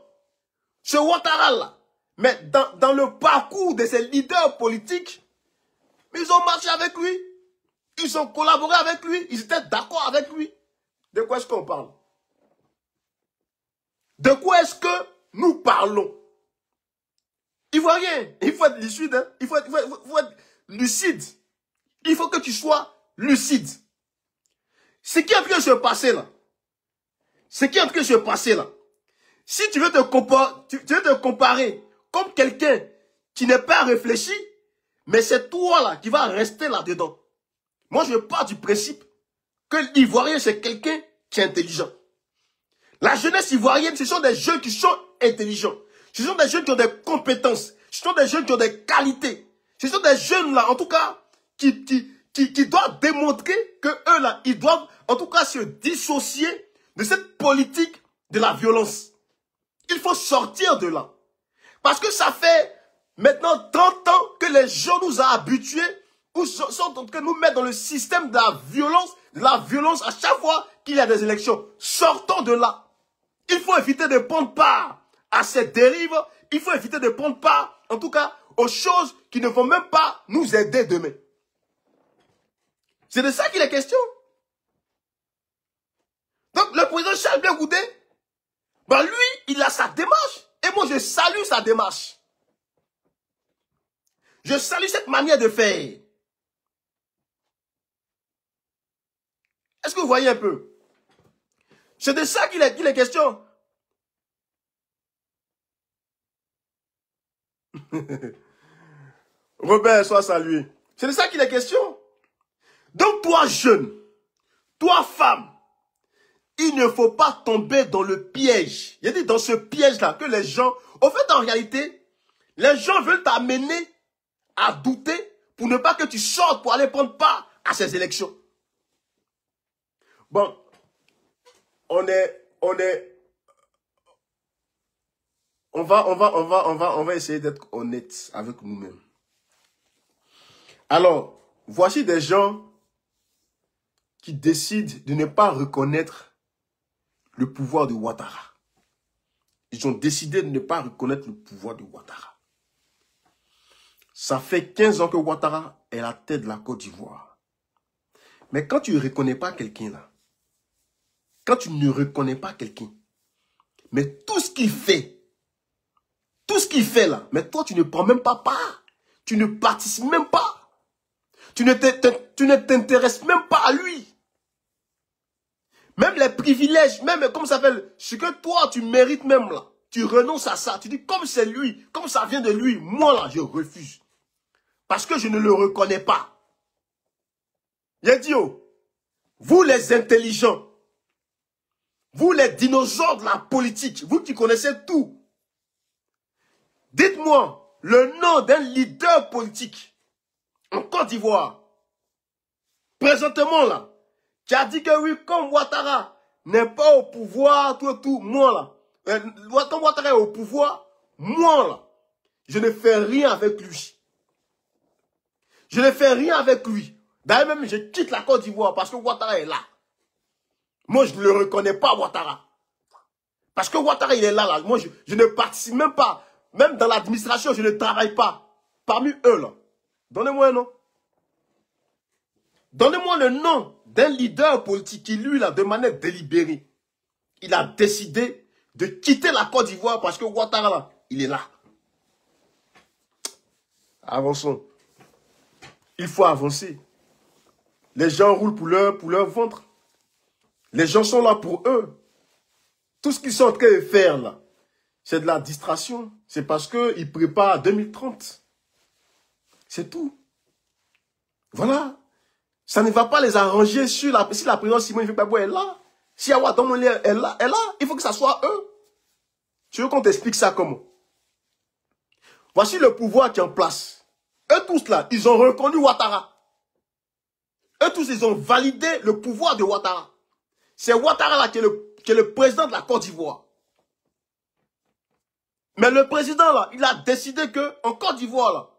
Ce Ouattara là, mais dans le parcours de ces leaders politiques, ils ont marché avec lui. Ils ont collaboré avec lui. Ils étaient d'accord avec lui. De quoi est-ce qu'on parle? De quoi est-ce que nous parlons? Ivoirien, il faut être lucide. Hein? Il faut être lucide. Il faut que tu sois lucide. Ce qui est en train de se passer là, si tu veux te comparer comme quelqu'un qui n'est pas réfléchi, mais c'est toi là qui vas rester là-dedans. Moi, je pars du principe que l'Ivoirien, c'est quelqu'un qui est intelligent. La jeunesse ivoirienne, ce sont des jeunes qui sont intelligents. Ce sont des jeunes qui ont des compétences. Ce sont des jeunes qui ont des qualités. Ce sont des jeunes là, en tout cas, qui doivent démontrer que eux là, ils doivent en tout cas se dissocier de cette politique de la violence. Il faut sortir de là. Parce que ça fait maintenant 30 ans que les gens nous ont habitués, ou sont en train de nous mettre dans le système de la violence à chaque fois qu'il y a des élections. Sortons de là. Il faut éviter de prendre part à cette dérive. Il faut éviter de prendre part, en tout cas, aux choses qui ne vont même pas nous aider demain. C'est de ça qu'il est question. Donc, le président Charles Blé Goudé, ben lui, il a sa démarche. Et moi, je salue sa démarche. Je salue cette manière de faire. Est-ce que vous voyez un peu? C'est de ça qu'il est question. Robert, sois salué. C'est de ça qu'il est question. Donc, toi, jeune, toi, femme, il ne faut pas tomber dans le piège. Il y a dit dans ce piège-là que les gens... Au fait, en réalité, les gens veulent t'amener à douter pour ne pas que tu sortes pour aller prendre part à ces élections. Bon, on va essayer d'être honnête avec nous-mêmes. Alors, voici des gens qui décident de ne pas reconnaître le pouvoir de Ouattara. Ils ont décidé de ne pas reconnaître le pouvoir de Ouattara. Ça fait 15 ans que Ouattara est la tête de la Côte d'Ivoire. Mais quand tu ne reconnais pas quelqu'un là, quand tu ne reconnais pas quelqu'un, mais tout ce qu'il fait là, mais toi tu ne prends même pas part. Tu ne participes même pas. Tu ne t'intéresses même pas à lui. Même les privilèges, même comme ça s'appelle, ce que toi tu mérites même là, tu renonces à ça. Tu dis comme c'est lui, comme ça vient de lui, moi là je refuse. Parce que je ne le reconnais pas. Yedio, vous les intelligents, vous les dinosaures de la politique, vous qui connaissez tout, dites-moi le nom d'un leader politique en Côte d'Ivoire présentement là, qui a dit que oui, comme Ouattara n'est pas au pouvoir, moi là, comme Ouattara est au pouvoir, moi là, je ne fais rien avec lui. Je ne fais rien avec lui. D'ailleurs même, je quitte la Côte d'Ivoire parce que Ouattara est là. Moi, je ne le reconnais pas, Ouattara. Parce que Ouattara, il est là, là. Moi, je ne participe même pas. Même dans l'administration, je ne travaille pas. Parmi eux, là. Donnez-moi un nom. Donnez-moi le nom d'un leader politique qui, lui, là, de manière délibérée, il a décidé de quitter la Côte d'Ivoire parce que Ouattara, là, il est là. Avançons. Il faut avancer. Les gens roulent pour leur ventre. Les gens sont là pour eux. Tout ce qu'ils sont en train de faire, là, c'est de la distraction. C'est parce qu'ils préparent 2030. C'est tout. Voilà. Ça ne va pas les arranger si la présidente Simone Gbagbo est là. Si Awa Domone est là, il faut que ça soit eux. Tu veux qu'on t'explique ça comment? Voici le pouvoir qui est en place. Eux tous là, ils ont reconnu Ouattara. Eux tous, ils ont validé le pouvoir de Ouattara. C'est Ouattara là qui est le président de la Côte d'Ivoire. Mais le président là, il a décidé que en Côte d'Ivoire là,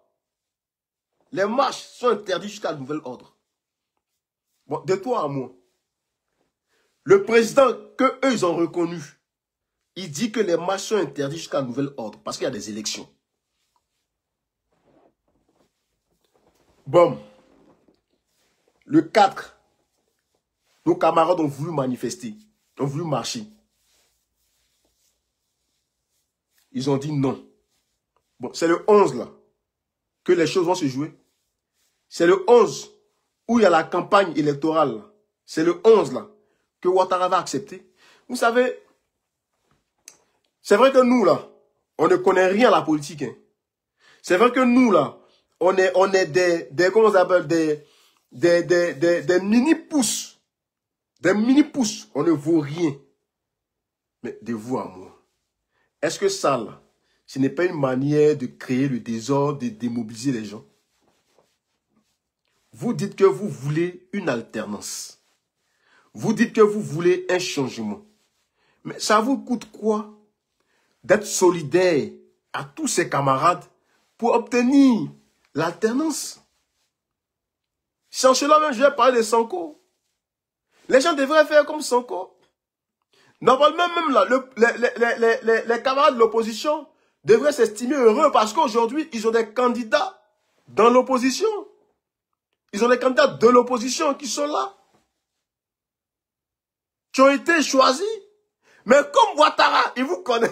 les marches sont interdites jusqu'à nouvel ordre. Bon, de toi à moi. Le président que eux ils ont reconnu, il dit que les marches sont interdites jusqu'à nouvel ordre parce qu'il y a des élections. Bon. Le 4, nos camarades ont voulu manifester, ont voulu marcher. Ils ont dit non. Bon, c'est le 11 là que les choses vont se jouer. C'est le 11 où il y a la campagne électorale. C'est le 11 là que Ouattara va accepter. Vous savez, c'est vrai que nous là, on ne connaît rien à la politique. Hein. C'est vrai que nous là, on est des comment on appelle, des mini-pousses. Des mini-pousses. On ne vaut rien. Mais de vous à moi. Est-ce que ça, là, ce n'est pas une manière de créer le désordre, de démobiliser les gens? Vous dites que vous voulez une alternance. Vous dites que vous voulez un changement. Mais ça vous coûte quoi d'être solidaire à tous ces camarades pour obtenir l'alternance? C'est en cela même que je vais parler de Sonko. Les gens devraient faire comme Sonko. Normalement, même là, les camarades de l'opposition devraient s'estimer heureux parce qu'aujourd'hui, ils ont des candidats dans l'opposition. Ils ont des candidats de l'opposition qui sont là. Qui ont été choisis. Mais comme Ouattara, il vous connaît.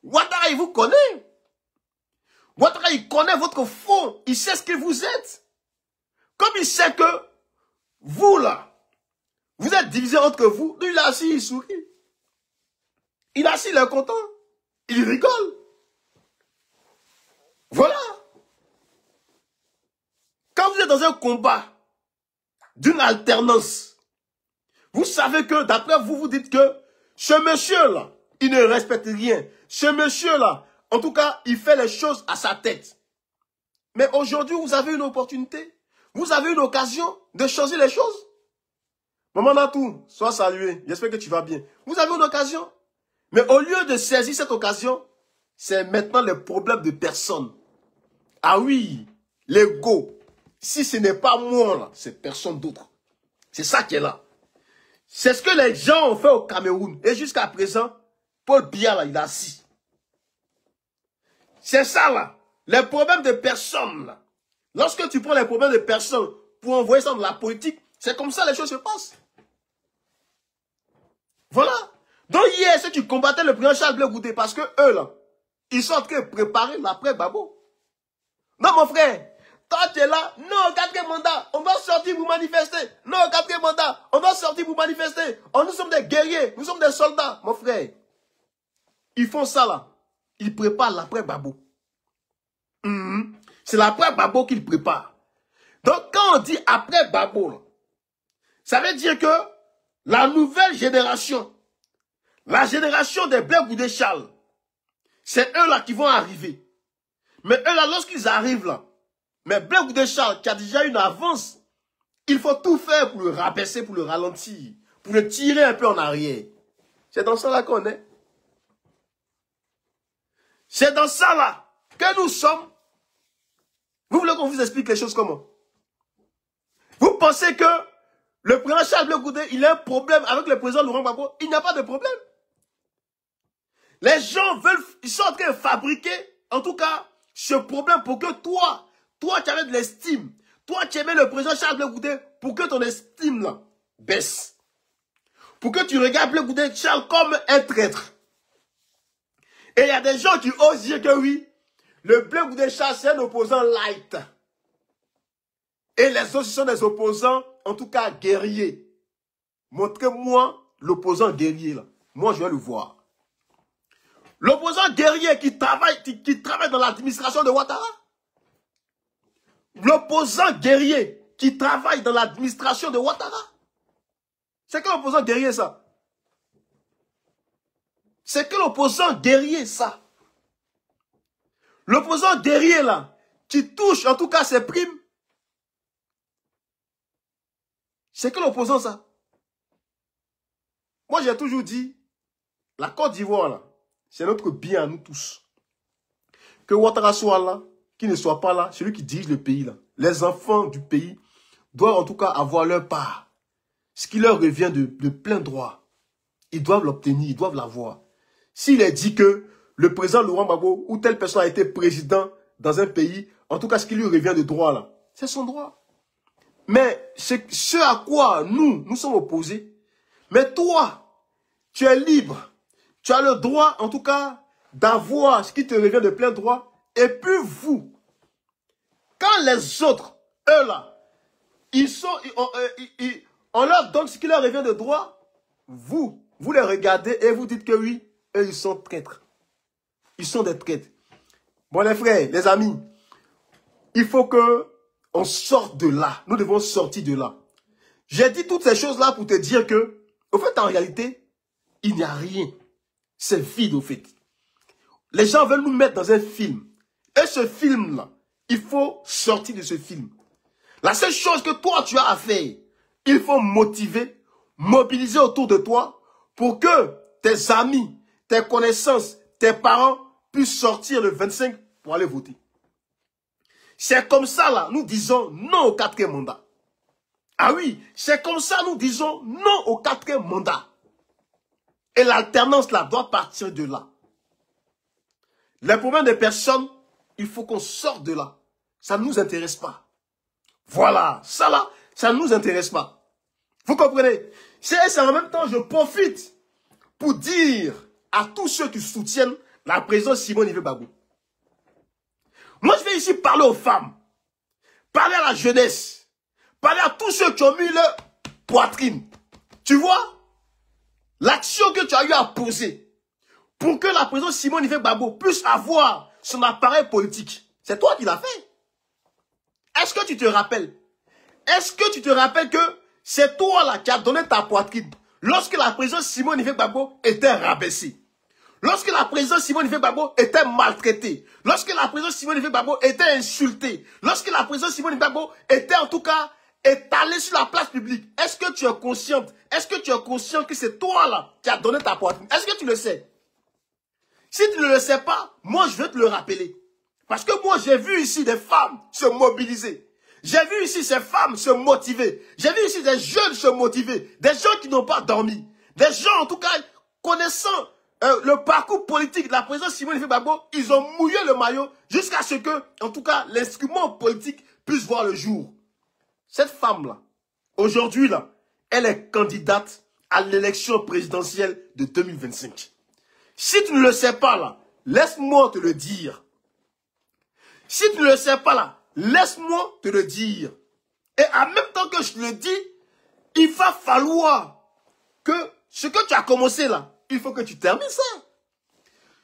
Ouattara, il vous connaît. Ouattara, il connaît votre fond. Il sait ce que vous êtes. Comme il sait que vous, là, vous êtes divisés entre vous. Lui, il est assis, il sourit. Il est assis, il est content. Il rigole. Voilà. Quand vous êtes dans un combat d'une alternance, vous savez que, d'après vous, vous dites que ce monsieur-là, il ne respecte rien. Ce monsieur-là, en tout cas, il fait les choses à sa tête. Mais aujourd'hui, vous avez une opportunité. Vous avez une occasion de changer les choses. Maman Natou, sois salué. J'espère que tu vas bien. Vous avez une occasion. Mais au lieu de saisir cette occasion, c'est maintenant le problème de personne. Ah oui, l'ego. Si ce n'est pas moi, là, c'est personne d'autre. C'est ça qui est là. C'est ce que les gens ont fait au Cameroun. Et jusqu'à présent, Paul Biya, là, il est assis. C'est ça, là. Les problèmes de personnes, là. Lorsque tu prends les problèmes de personnes pour envoyer ça dans la politique, c'est comme ça que les choses se passent. Voilà. Donc hier, ceux qui combattaient le président Charles Blé Goudé, parce que eux, là, ils sont en train de préparer l'après-Babo. Non, mon frère, toi, tu es là. Non, 4e mandat, on doit sortir pour manifester. Non, 4e mandat, on doit sortir pour manifester. Oh, nous sommes des guerriers, nous sommes des soldats. Mon frère, ils font ça, là. Ils préparent l'après-Babo. C'est l'après-Babo qu'ils préparent. Donc, quand on dit après-Babo, là, ça veut dire que la nouvelle génération, la génération des Blé Goudé Charles, c'est eux là qui vont arriver. Mais eux là, lorsqu'ils arrivent là, mais Blé Goudé Charles qui a déjà une avance Il faut tout faire pour le rabaisser, pour le ralentir, pour le tirer un peu en arrière. C'est dans ça là qu'on est. C'est dans ça là que nous sommes. Vous voulez qu'on vous explique les choses comment? Vous pensez que le président Charles Blé Goudé, il a un problème avec le président Laurent Gbagbo? Il n'y a pas de problème. Les gens veulent, ils sont en train de fabriquer, en tout cas, ce problème pour que toi tu avais de l'estime. Toi, tu aimais le président Charles Blé Goudé pour que ton estime là baisse. Pour que tu regardes Blé Goudé Charles comme un traître. Et il y a des gens qui osent dire que oui, le Blé Goudé Charles, c'est un opposant light. Et les autres, ce sont des opposants, en tout cas guerriers. Montrez-moi l'opposant guerrier là. Moi, je vais le voir. L'opposant guerrier qui travaille dans l'administration de Ouattara. L'opposant guerrier qui travaille dans l'administration de Ouattara. C'est quel opposant guerrier ça? C'est quel opposant guerrier ça? L'opposant guerrier là, qui touche en tout cas ses primes. C'est quel opposant ça? Moi j'ai toujours dit, la Côte d'Ivoire là, c'est notre bien à nous tous. Que Ouattara soit là, qu'il ne soit pas là, celui qui dirige le pays là. Les enfants du pays doivent en tout cas avoir leur part. Ce qui leur revient de plein droit. Ils doivent l'obtenir, ils doivent l'avoir. S'il est dit que le président Laurent Gbagbo ou telle personne a été président dans un pays, en tout cas ce qui lui revient de droit là, c'est son droit. Mais c'est ce à quoi nous sommes opposés. Mais toi, tu es libre. Tu as le droit, en tout cas, d'avoir ce qui te revient de plein droit. Et puis vous, quand les autres, eux là, on leur donne ce qui leur revient de droit, vous les regardez et vous dites que oui, eux ils sont traîtres. Ils sont des traîtres. Bon les frères, les amis, il faut que on sorte de là. Nous devons sortir de là. J'ai dit toutes ces choses-là pour te dire que, au fait, en réalité, il n'y a rien. C'est vide, au fait. Les gens veulent nous mettre dans un film. Et ce film-là, il faut sortir de ce film. La seule chose que toi, tu as à faire, il faut motiver, mobiliser autour de toi pour que tes amis, tes connaissances, tes parents puissent sortir le 25 pour aller voter. C'est comme ça, là, nous disons non au 4e mandat. Ah oui, c'est comme ça, nous disons non au 4e mandat. Et l'alternance, là, doit partir de là. Les problèmes des personnes, il faut qu'on sorte de là. Ça ne nous intéresse pas. Voilà, ça là, ça ne nous intéresse pas. Vous comprenez? C'est en même temps, je profite pour dire à tous ceux qui soutiennent la présidence Simone Gbagbo. Moi, je vais ici parler aux femmes, parler à la jeunesse, parler à tous ceux qui ont mis leur poitrine. Tu vois, l'action que tu as eu à poser pour que la présidente Simone Gbagbo puisse avoir son appareil politique, c'est toi qui l'as fait. Est-ce que tu te rappelles? Est-ce que tu te rappelles que c'est toi là qui as donné ta poitrine lorsque la présidente Simone Gbagbo était rabaissée? Lorsque la présidente Simone Gbagbo était maltraitée, lorsque la présidente Simone Gbagbo était insultée, lorsque la présidente Simone Gbagbo était en tout cas étalée sur la place publique, est-ce que tu es consciente? Est-ce que tu es conscient que c'est toi là qui as donné ta poitrine? Est-ce que tu le sais? Si tu ne le sais pas, moi je vais te le rappeler. Parce que moi j'ai vu ici des femmes se mobiliser. J'ai vu ici ces femmes se motiver. J'ai vu ici des jeunes se motiver. Des gens qui n'ont pas dormi. Des gens en tout cas connaissant le parcours politique de la présidente Simone Gbagbo, ils ont mouillé le maillot jusqu'à ce que, en tout cas, l'instrument politique puisse voir le jour. Cette femme-là, aujourd'hui, là, elle est candidate à l'élection présidentielle de 2025. Si tu ne le sais pas, là, laisse-moi te le dire. Si tu ne le sais pas, là, laisse-moi te le dire. Et en même temps que je te le dis, il va falloir que ce que tu as commencé, là, il faut que tu termines ça.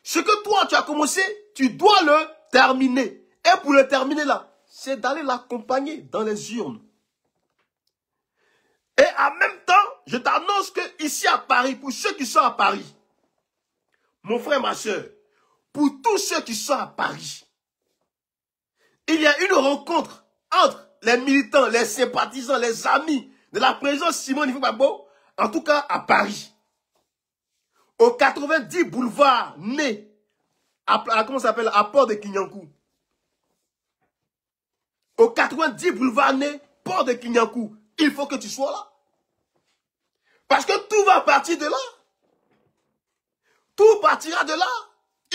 Ce que toi, tu as commencé, tu dois le terminer. Et pour le terminer là, c'est d'aller l'accompagner dans les urnes. Et en même temps, je t'annonce que ici à Paris, pour ceux qui sont à Paris, mon frère, ma soeur, pour tous ceux qui sont à Paris, il y a une rencontre entre les militants, les sympathisants, les amis de la présidente Simone Ife Gbagbo, en tout cas à Paris, au 90 boulevard Né, comment ça s'appelle, à Port de Kinyankou. Au 90 boulevard Né, Port de Kinyankou, il faut que tu sois là. Parce que tout va partir de là. Tout partira de là.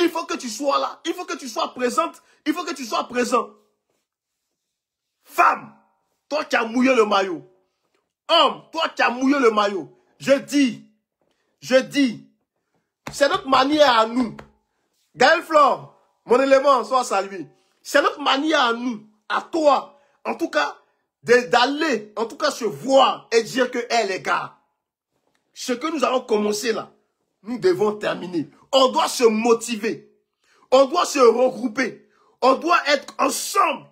Il faut que tu sois là. Il faut que tu sois présente. Il faut que tu sois présent. Femme, toi qui as mouillé le maillot. Homme, toi qui as mouillé le maillot. Je dis, c'est notre manière à nous. Gaël Flore, mon élément, soit salué. C'est notre manière à nous, à toi, en tout cas, d'aller, en tout cas, se voir et dire que, hé les gars, ce que nous allons commencer là, nous devons terminer. On doit se motiver. On doit se regrouper. On doit être ensemble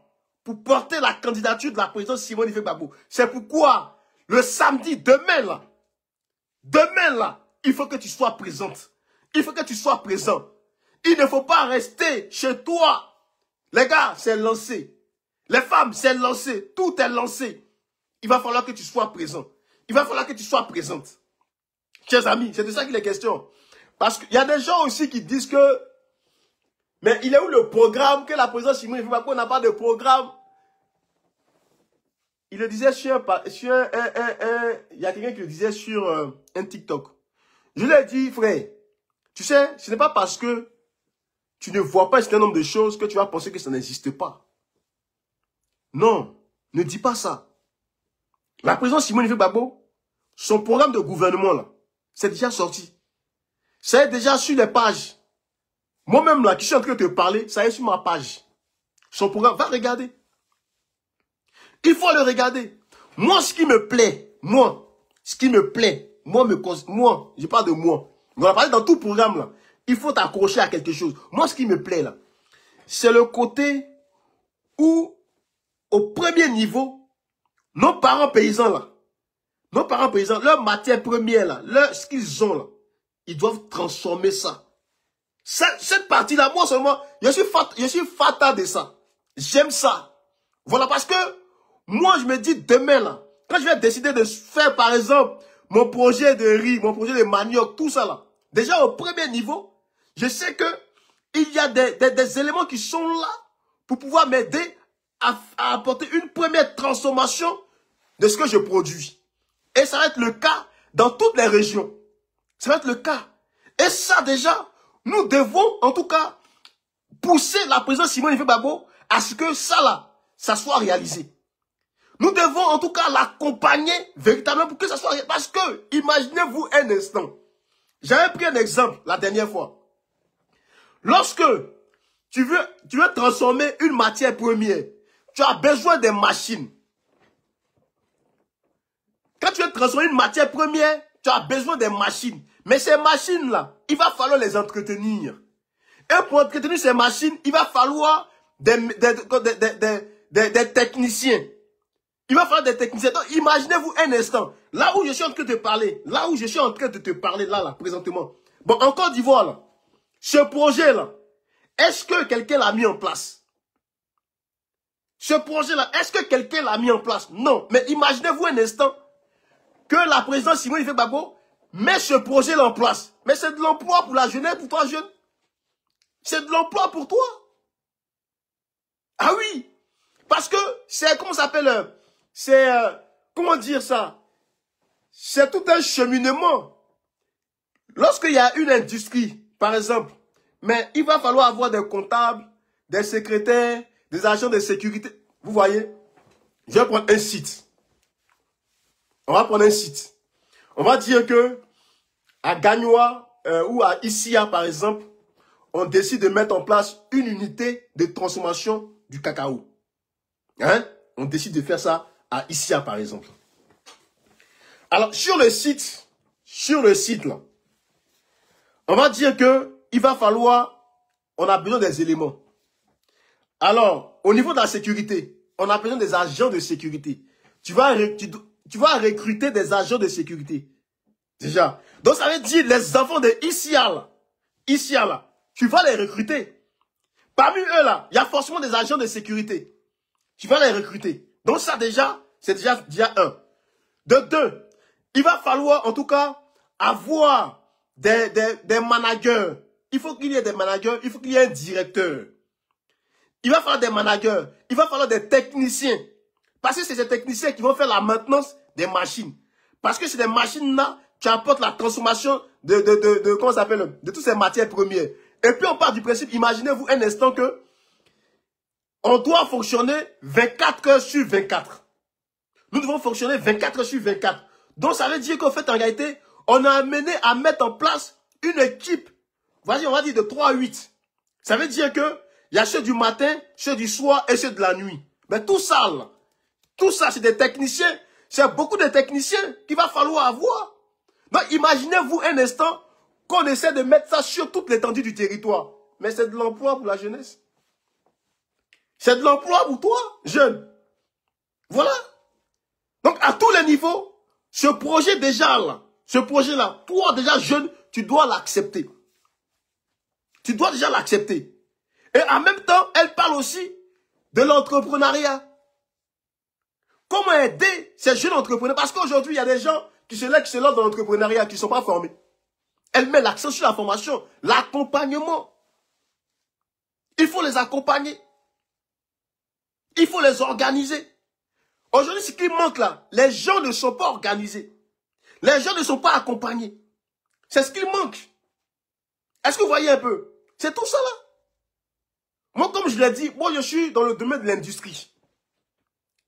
pour porter la candidature de la présidente Simone Ife Gbagbo. C'est pourquoi, le samedi, demain là, il faut que tu sois présente. Il faut que tu sois présent. Il ne faut pas rester chez toi. Les gars, c'est lancé. Les femmes, c'est lancé. Tout est lancé. Il va falloir que tu sois présent. Il va falloir que tu sois présente. Chers amis, c'est de ça qu'il est question. Parce qu'il y a des gens aussi qui disent que... Mais il est où le programme que la présidente Simone Ife Gbagbo n'a pas de programme? Il le disait sur il y a quelqu'un qui le disait sur un TikTok. Je lui ai dit, frère, tu sais, ce n'est pas parce que tu ne vois pas un certain nombre de choses que tu vas penser que ça n'existe pas. Non, ne dis pas ça. La présidente Simone Ife Gbagbo, son programme de gouvernement, là, c'est déjà sorti. Ça est déjà sur les pages. Moi-même, là, qui suis en train de te parler, ça est sur ma page. Son programme, va regarder. Il faut le regarder. Moi, ce qui me plaît, moi, je parle de moi. On va parler dans tout programme, là. Il faut t'accrocher à quelque chose. Moi, ce qui me plaît, là, c'est le côté où, au premier niveau, nos parents paysans, là, leur matière première, là, ce qu'ils ont, là, ils doivent transformer ça. Cette partie-là, moi seulement, je suis fata de ça. J'aime ça. Voilà, parce que, moi, je me dis, demain, là, quand je vais décider de faire, par exemple, mon projet de riz, mon projet de manioc, tout ça, là, déjà au premier niveau, je sais que il y a des éléments qui sont là pour pouvoir m'aider à apporter une première transformation de ce que je produis. Et ça va être le cas dans toutes les régions. Ça va être le cas. Et ça, déjà, nous devons, en tout cas, pousser la présidente Simone Ife Gbagbo à ce que ça, là, ça soit réalisé. Nous devons, en tout cas, l'accompagner véritablement pour que ça soit réalisé. Parce que, imaginez-vous un instant. J'avais pris un exemple la dernière fois. Lorsque tu veux transformer une matière première, tu as besoin des machines. Quand tu veux transformer une matière première, tu as besoin des machines. Mais ces machines-là, il va falloir les entretenir. Et pour entretenir ces machines, il va falloir des techniciens. Il va falloir des techniciens. Donc, imaginez-vous un instant. Là où je suis en train de te parler, là, présentement. Bon, en Côte d'Ivoire, là, ce projet-là, est-ce que quelqu'un l'a mis en place? Ce projet-là, est-ce que quelqu'un l'a mis en place? Non. Mais imaginez-vous un instant que la présidente Simone Ife Gbagbo met ce projet-là en place. Mais c'est de l'emploi pour la jeunesse, pour toi, jeune. C'est de l'emploi pour toi. Ah oui. Parce que c'est, comment ça s'appelle, c'est, comment dire ça? C'est tout un cheminement. Lorsqu'il y a une industrie, par exemple, mais il va falloir avoir des comptables, des secrétaires, des agents de sécurité. Vous voyez? Je vais prendre un site. On va prendre un site. On va dire que à Gagnoa ou à Issia, par exemple, on décide de mettre en place une unité de transformation du cacao. Hein? On décide de faire ça à Issia, par exemple. Alors, sur le site là, on va dire que il va falloir, on a besoin des éléments. Alors, au niveau de la sécurité, on a besoin des agents de sécurité. Tu vas recruter des agents de sécurité. Déjà. Donc, ça veut dire les enfants de Issia là, tu vas les recruter. Parmi eux là, il y a forcément des agents de sécurité. Tu vas les recruter. Donc ça déjà, c'est déjà un. De deux, il va falloir en tout cas avoir des managers. Il faut qu'il y ait des managers, il faut qu'il y ait un directeur. Il va falloir des managers, il va falloir des techniciens. Parce que c'est ces techniciens qui vont faire la maintenance des machines. Parce que c'est des machines-là qui apportent la transformation comment ça s'appelle, de toutes ces matières premières. Et puis on part du principe, imaginez-vous un instant que on doit fonctionner 24 heures sur 24. Nous devons fonctionner 24 heures sur 24. Donc ça veut dire qu'en fait, en réalité, on a amené à mettre en place une équipe, vas-y, on va dire de 3 à 8. Ça veut dire que il y a ceux du matin, ceux du soir et ceux de la nuit. Mais tout ça, là, tout ça, c'est des techniciens. C'est beaucoup de techniciens qu'il va falloir avoir. Donc imaginez-vous un instant qu'on essaie de mettre ça sur toute l'étendue du territoire. Mais c'est de l'emploi pour la jeunesse. C'est de l'emploi pour toi, jeune. Voilà. Donc, à tous les niveaux, ce projet déjà là, ce projet-là, toi déjà jeune, tu dois l'accepter. Tu dois déjà l'accepter. Et en même temps, elle parle aussi de l'entrepreneuriat. Comment aider ces jeunes entrepreneurs? Parce qu'aujourd'hui, il y a des gens qui se lancent dans l'entrepreneuriat, qui ne sont pas formés. Elle met l'accent sur la formation, l'accompagnement. Il faut les accompagner. Il faut les organiser. Aujourd'hui, ce qui manque là, les gens ne sont pas organisés. Les gens ne sont pas accompagnés. C'est ce qui manque. Est-ce que vous voyez un peu? C'est tout ça là. Moi, comme je l'ai dit, moi je suis dans le domaine de l'industrie.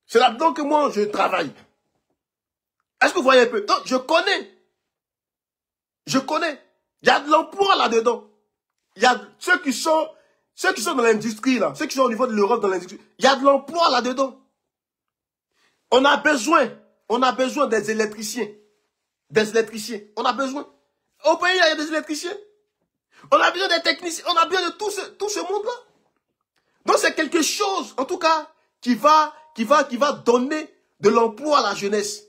C'est là-dedans que moi je travaille. Est-ce que vous voyez un peu? Donc, je connais. Je connais. Il y a de l'emploi là-dedans. Il y a ceux qui sont dans l'industrie là, ceux qui sont au niveau de l'Europe dans l'industrie. Il y a de l'emploi là-dedans. On a besoin des électriciens. Des électriciens. On a besoin. Au pays, il y a des électriciens. On a besoin des techniciens. On a besoin de tout ce monde-là. Donc, c'est quelque chose, en tout cas, qui va donner de l'emploi à la jeunesse.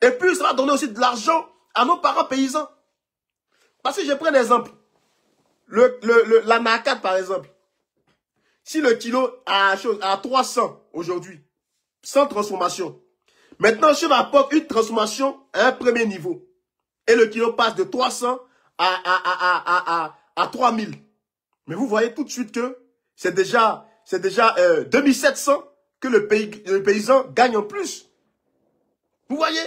Et puis, ça va donner aussi de l'argent à nos parents paysans. Parce que je prends un exemple. La NACAT, par exemple. Si le kilo a 300 aujourd'hui, sans transformation. Maintenant, je m'apporte une transformation à un premier niveau. Et le kilo passe de 300 à 3000. Mais vous voyez tout de suite que c'est déjà 2700 que le paysan gagne en plus. Vous voyez?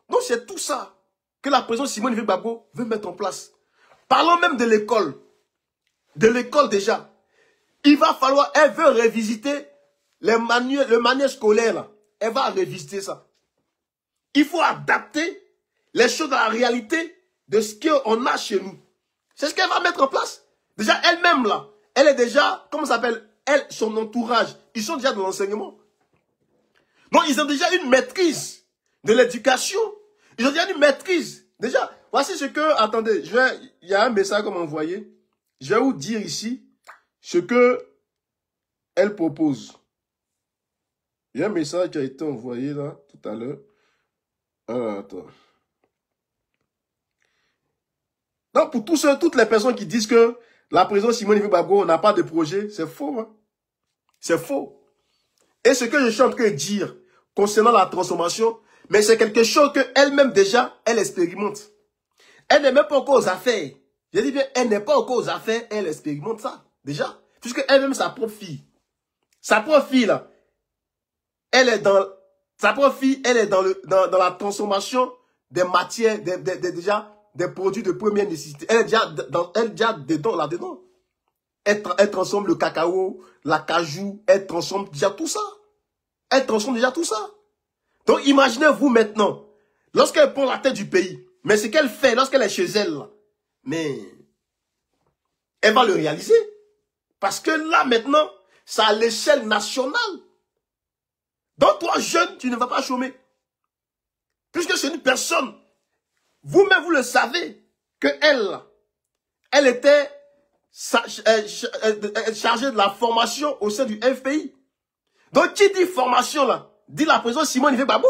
Donc c'est tout ça que la présidente Simone Veil Gbagbo veut mettre en place. Parlons même de l'école. De l'école déjà. Il va falloir, elle veut revisiter le manuel scolaire là. Elle va revisiter ça. Il faut adapter les choses à la réalité de ce qu'on a chez nous. C'est ce qu'elle va mettre en place. Déjà elle-même là, elle est déjà, comment ça s'appelle, elle, son entourage, ils sont déjà dans l'enseignement. Donc ils ont déjà une maîtrise de l'éducation. Ils ont déjà une maîtrise. Déjà, voici ce que, attendez, il y a un message qu'on m'a envoyé. Je vais vous dire ici ce que elle propose. Il y a un message qui a été envoyé là, tout à l'heure. Alors, attends. Donc, pour toutes les personnes qui disent que la présidente Simone Veil Gbagbo n'a pas de projet, c'est faux. Hein? C'est faux. Et ce que je suis en train de dire concernant la transformation, mais c'est quelque chose qu'elle-même déjà, elle expérimente. Elle n'est même pas encore aux affaires. Je dis bien, elle n'est pas encore aux affaires, elle expérimente ça, déjà. Puisque elle-même, sa propre fille. Sa propre fille, là, elle est dans la transformation des matières, déjà, des produits de première nécessité. Elle est déjà dedans, là-dedans. Elle transforme le cacao, la cajou, elle transforme déjà tout ça. Elle transforme déjà tout ça. Donc, imaginez-vous maintenant, lorsqu'elle prend la tête du pays, mais ce qu'elle fait lorsqu'elle est chez elle, là, mais elle va le réaliser. Parce que là, maintenant, c'est à l'échelle nationale. Donc, toi, jeune, tu ne vas pas chômer. Puisque c'est une personne, vous-même, vous le savez, que elle était chargée de la formation au sein du FPI. Donc, qui dit formation, là, dit la présidente Simone Veil Gbagbo.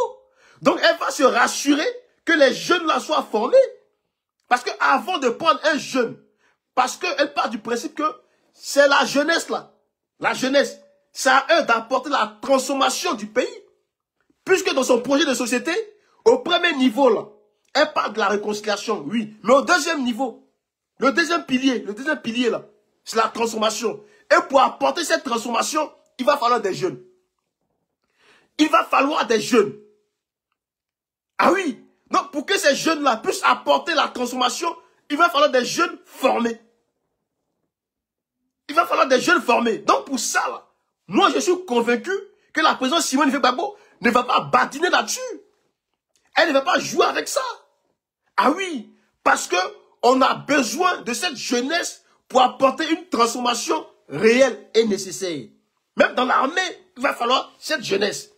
Donc, elle va se rassurer que les jeunes, là, soient formés. Parce que avant de prendre un jeune, parce qu'elle part du principe que c'est la jeunesse, là. La jeunesse. C'est à eux d'apporter la transformation du pays. Puisque dans son projet de société, au premier niveau, là, elle parle de la réconciliation, oui. Mais au deuxième niveau, le deuxième pilier, là, c'est la transformation. Et pour apporter cette transformation, il va falloir des jeunes. Il va falloir des jeunes. Ah oui. Donc, pour que ces jeunes-là puissent apporter la transformation, il va falloir des jeunes formés. Il va falloir des jeunes formés. Donc, pour ça, là, moi, je suis convaincu que la présidente Simone Veil-Gbagbo ne va pas badiner là-dessus. Elle ne va pas jouer avec ça. Ah oui, parce que on a besoin de cette jeunesse pour apporter une transformation réelle et nécessaire. Même dans l'armée, il va falloir cette jeunesse.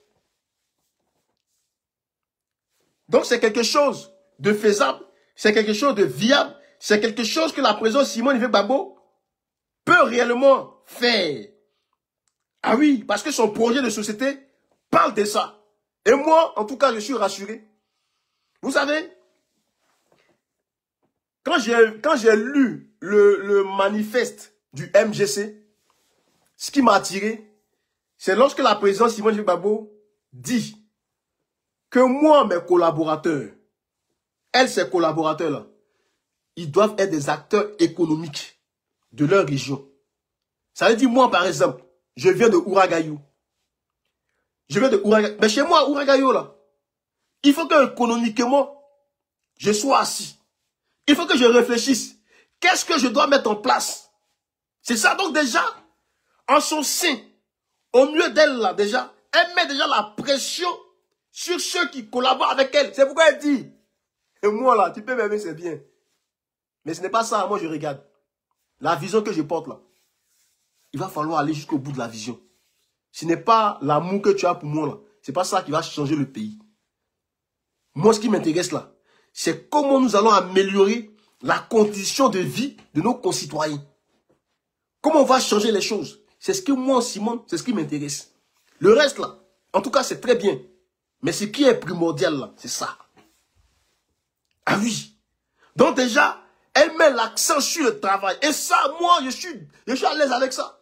Donc c'est quelque chose de faisable, c'est quelque chose de viable, c'est quelque chose que la présidente Simone Veil-Gbagbo peut réellement faire. Ah oui, parce que son projet de société parle de ça. Et moi, en tout cas, je suis rassuré. Vous savez, quand j'ai lu le manifeste du MGC, ce qui m'a attiré, c'est lorsque la présidente Simone Veil-Gbagbo dit que moi, mes collaborateurs, ces collaborateurs-là, ils doivent être des acteurs économiques de leur région. Ça veut dire, moi, par exemple, je viens de Ouragayou. Mais chez moi, à Ouragayou, là, il faut que économiquement, je sois assis. Il faut que je réfléchisse. Qu'est-ce que je dois mettre en place? C'est ça. Donc déjà, en son sein, au milieu d'elle, là, déjà, elle met déjà la pression sur ceux qui collaborent avec elle. C'est pourquoi elle dit, et moi, là, tu peux m'aimer, c'est bien. Mais ce n'est pas ça, moi, je regarde. La vision que je porte, là, il va falloir aller jusqu'au bout de la vision. Ce n'est pas l'amour que tu as pour moi, là. Ce n'est pas ça qui va changer le pays. Moi, ce qui m'intéresse, là, c'est comment nous allons améliorer la condition de vie de nos concitoyens. Comment on va changer les choses. C'est ce que moi, Simone, c'est ce qui m'intéresse. Le reste, là, en tout cas, c'est très bien. Mais ce qui est primordial, là, c'est ça. Ah oui. Donc déjà, elle met l'accent sur le travail. Et ça, moi, je suis à l'aise avec ça.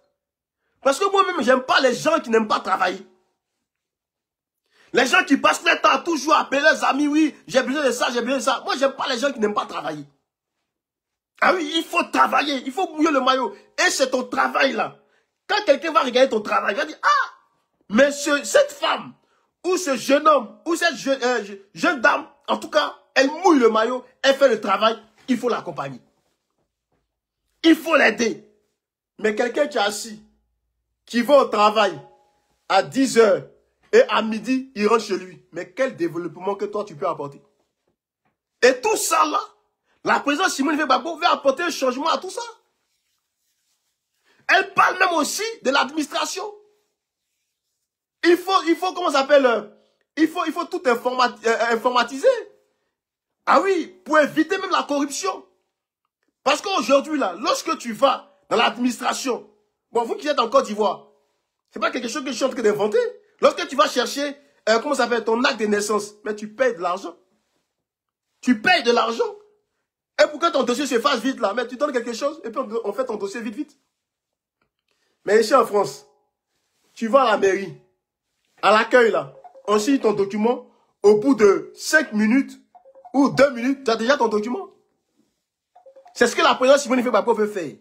Parce que moi-même, j'aime pas les gens qui n'aiment pas travailler. Les gens qui passent leur temps à toujours appeler leurs amis, oui, j'ai besoin de ça, j'ai besoin de ça. Moi, j'aime pas les gens qui n'aiment pas travailler. Ah oui, il faut travailler, il faut mouiller le maillot. Et c'est ton travail là. Quand quelqu'un va regarder ton travail, il va dire, ah, mais cette femme, ou ce jeune homme, ou cette jeune dame, en tout cas, elle mouille le maillot, elle fait le travail, il faut l'accompagner. Il faut l'aider. Mais quelqu'un qui est assis, qui va au travail à 10 h et à midi, il rentre chez lui. Mais quel développement que toi tu peux apporter? Et tout ça là, la présidente Simone Veil-Gbagbo veut apporter un changement à tout ça. Elle parle même aussi de l'administration. Il faut comment ça s'appelle? Il faut tout informatiser. Ah oui, pour éviter même la corruption. Parce qu'aujourd'hui là, lorsque tu vas dans l'administration, bon, vous qui êtes en Côte d'Ivoire, c'est pas quelque chose que je suis en train d'inventer. Lorsque tu vas chercher, comment ça s'appelle, ton acte de naissance, mais tu payes de l'argent. Tu payes de l'argent. Et pour que ton dossier se fasse vite là, mais tu donnes quelque chose et puis on fait ton dossier vite. Mais ici en France, tu vas à la mairie, à l'accueil là, on signe ton document, au bout de 5 minutes ou 2 minutes, tu as déjà ton document. C'est ce que la présidente Simone Veil-Gbagbo veut faire.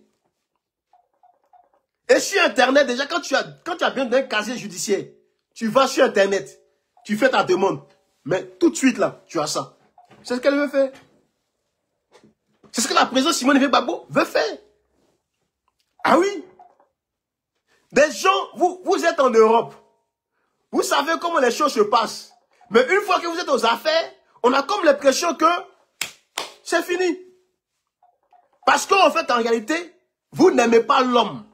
Et sur Internet, déjà, quand tu as besoin d'un casier judiciaire, tu vas sur Internet, tu fais ta demande, mais tout de suite là, tu as ça. C'est ce qu'elle veut faire. C'est ce que la présidente Simone Veil-Gbagbo veut faire. Ah oui. Des gens, vous êtes en Europe. Vous savez comment les choses se passent. Mais une fois que vous êtes aux affaires, on a comme l'impression que c'est fini. Parce qu'en fait, en réalité, vous n'aimez pas l'homme.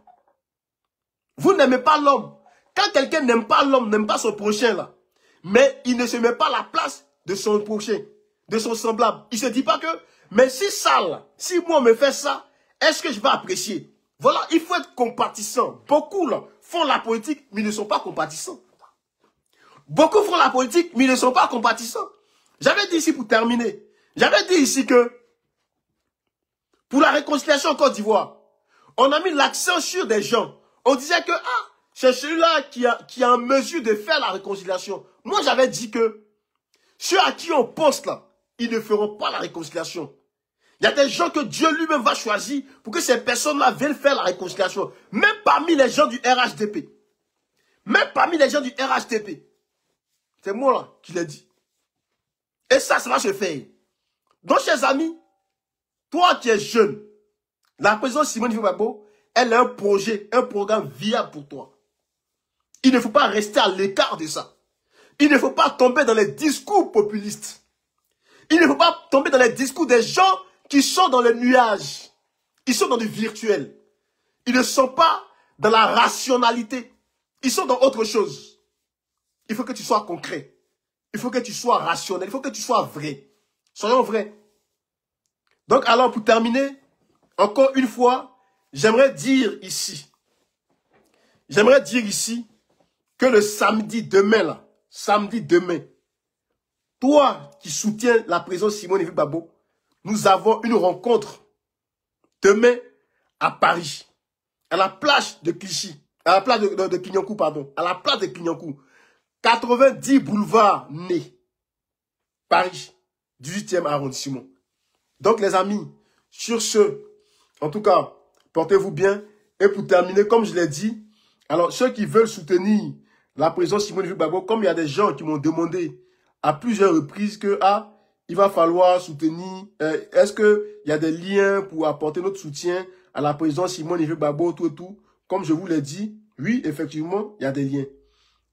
Vous n'aimez pas l'homme. Quand quelqu'un n'aime pas l'homme, n'aime pas son prochain là, mais il ne se met pas à la place de son prochain, de son semblable. Il ne se dit pas que, mais si ça là, si moi on me fait ça, est-ce que je vais apprécier? Voilà, il faut être compatissant. Beaucoup là font la politique, mais ils ne sont pas compatissants. Beaucoup font la politique, mais ils ne sont pas compatissants. J'avais dit ici pour terminer, j'avais dit ici que pour la réconciliation en Côte d'Ivoire, on a mis l'accent sur des gens. On disait que, ah, c'est celui-là qui est en mesure de faire la réconciliation. Moi, j'avais dit que ceux à qui on pense là, ils ne feront pas la réconciliation. Il y a des gens que Dieu lui-même va choisir pour que ces personnes-là viennent faire la réconciliation. Même parmi les gens du RHDP. Même parmi les gens du RHDP. C'est moi là qui l'ai dit. Et ça va se faire. Donc, chers amis, toi qui es jeune, la présidente Simone Gbagbo, elle a un projet, un programme viable pour toi. Il ne faut pas rester à l'écart de ça. Il ne faut pas tomber dans les discours populistes. Il ne faut pas tomber dans les discours des gens qui sont dans le nuage. Ils sont dans du virtuel. Ils ne sont pas dans la rationalité. Ils sont dans autre chose. Il faut que tu sois concret. Il faut que tu sois rationnel. Il faut que tu sois vrai. Soyons vrais. Donc alors pour terminer, encore une fois, j'aimerais dire ici que le samedi demain, toi qui soutiens la présidente Simone Gbagbo, nous avons une rencontre demain à Paris, à la plage de Clichy, à la plage de Clignancourt, pardon, à la plage de Clignancourt, 90 boulevard Ney, Paris, 18e arrondissement. Donc les amis, sur ce, en tout cas, portez-vous bien. Et pour terminer, comme je l'ai dit, alors ceux qui veulent soutenir la présidente Simone Gbagbo, comme il y a des gens qui m'ont demandé à plusieurs reprises que il va falloir soutenir, est-ce qu'il y a des liens pour apporter notre soutien à la présidente Simone Gbagbo, tout et tout. Comme je vous l'ai dit, oui, effectivement, il y a des liens.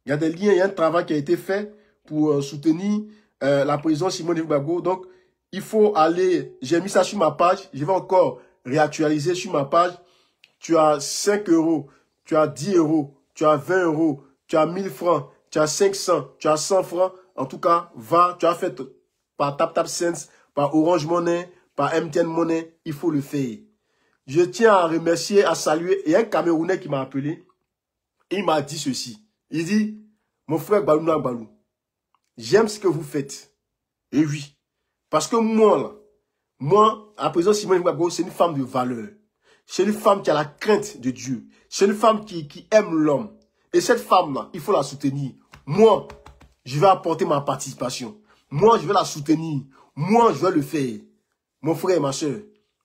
Il y a des liens, il y a un travail qui a été fait pour soutenir la présidente Simone Gbagbo. Donc, il faut aller, j'ai mis ça sur ma page, je vais encore réactualiser sur ma page. Tu as 5 euros, tu as 10 euros, tu as 20 euros, tu as 1000 francs, tu as 500, tu as 100 francs. En tout cas, va, tu as fait par TapTapSense, par Orange Money, par MTN Money, il faut le faire. Je tiens à remercier, à saluer, et un Camerounais qui m'a appelé, il m'a dit ceci. Il dit, mon frère Balouna Balou, j'aime ce que vous faites. Et oui, parce que moi, à présent, Simone Gbagbo, c'est une femme de valeur. C'est une femme qui a la crainte de Dieu. C'est une femme qui aime l'homme. Et cette femme-là, il faut la soutenir. Moi, je vais apporter ma participation. Moi, je vais la soutenir. Moi, je vais le faire. Mon frère et ma soeur,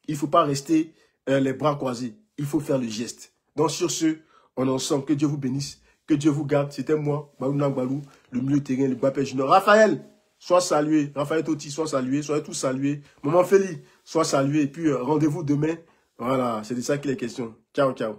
il ne faut pas rester les bras croisés. Il faut faire le geste. Donc, sur ce, on est ensemble. Que Dieu vous bénisse. Que Dieu vous garde. C'était moi, Balouna Balou, le milieu terrain, le Guapé Junior. Raphaël, sois salué. Raphaël Toti, sois salué. Soyez tous salués. Maman Félix, sois salué. Et puis, rendez-vous demain. Voilà, c'est de ça qu'il est question. Ciao, ciao.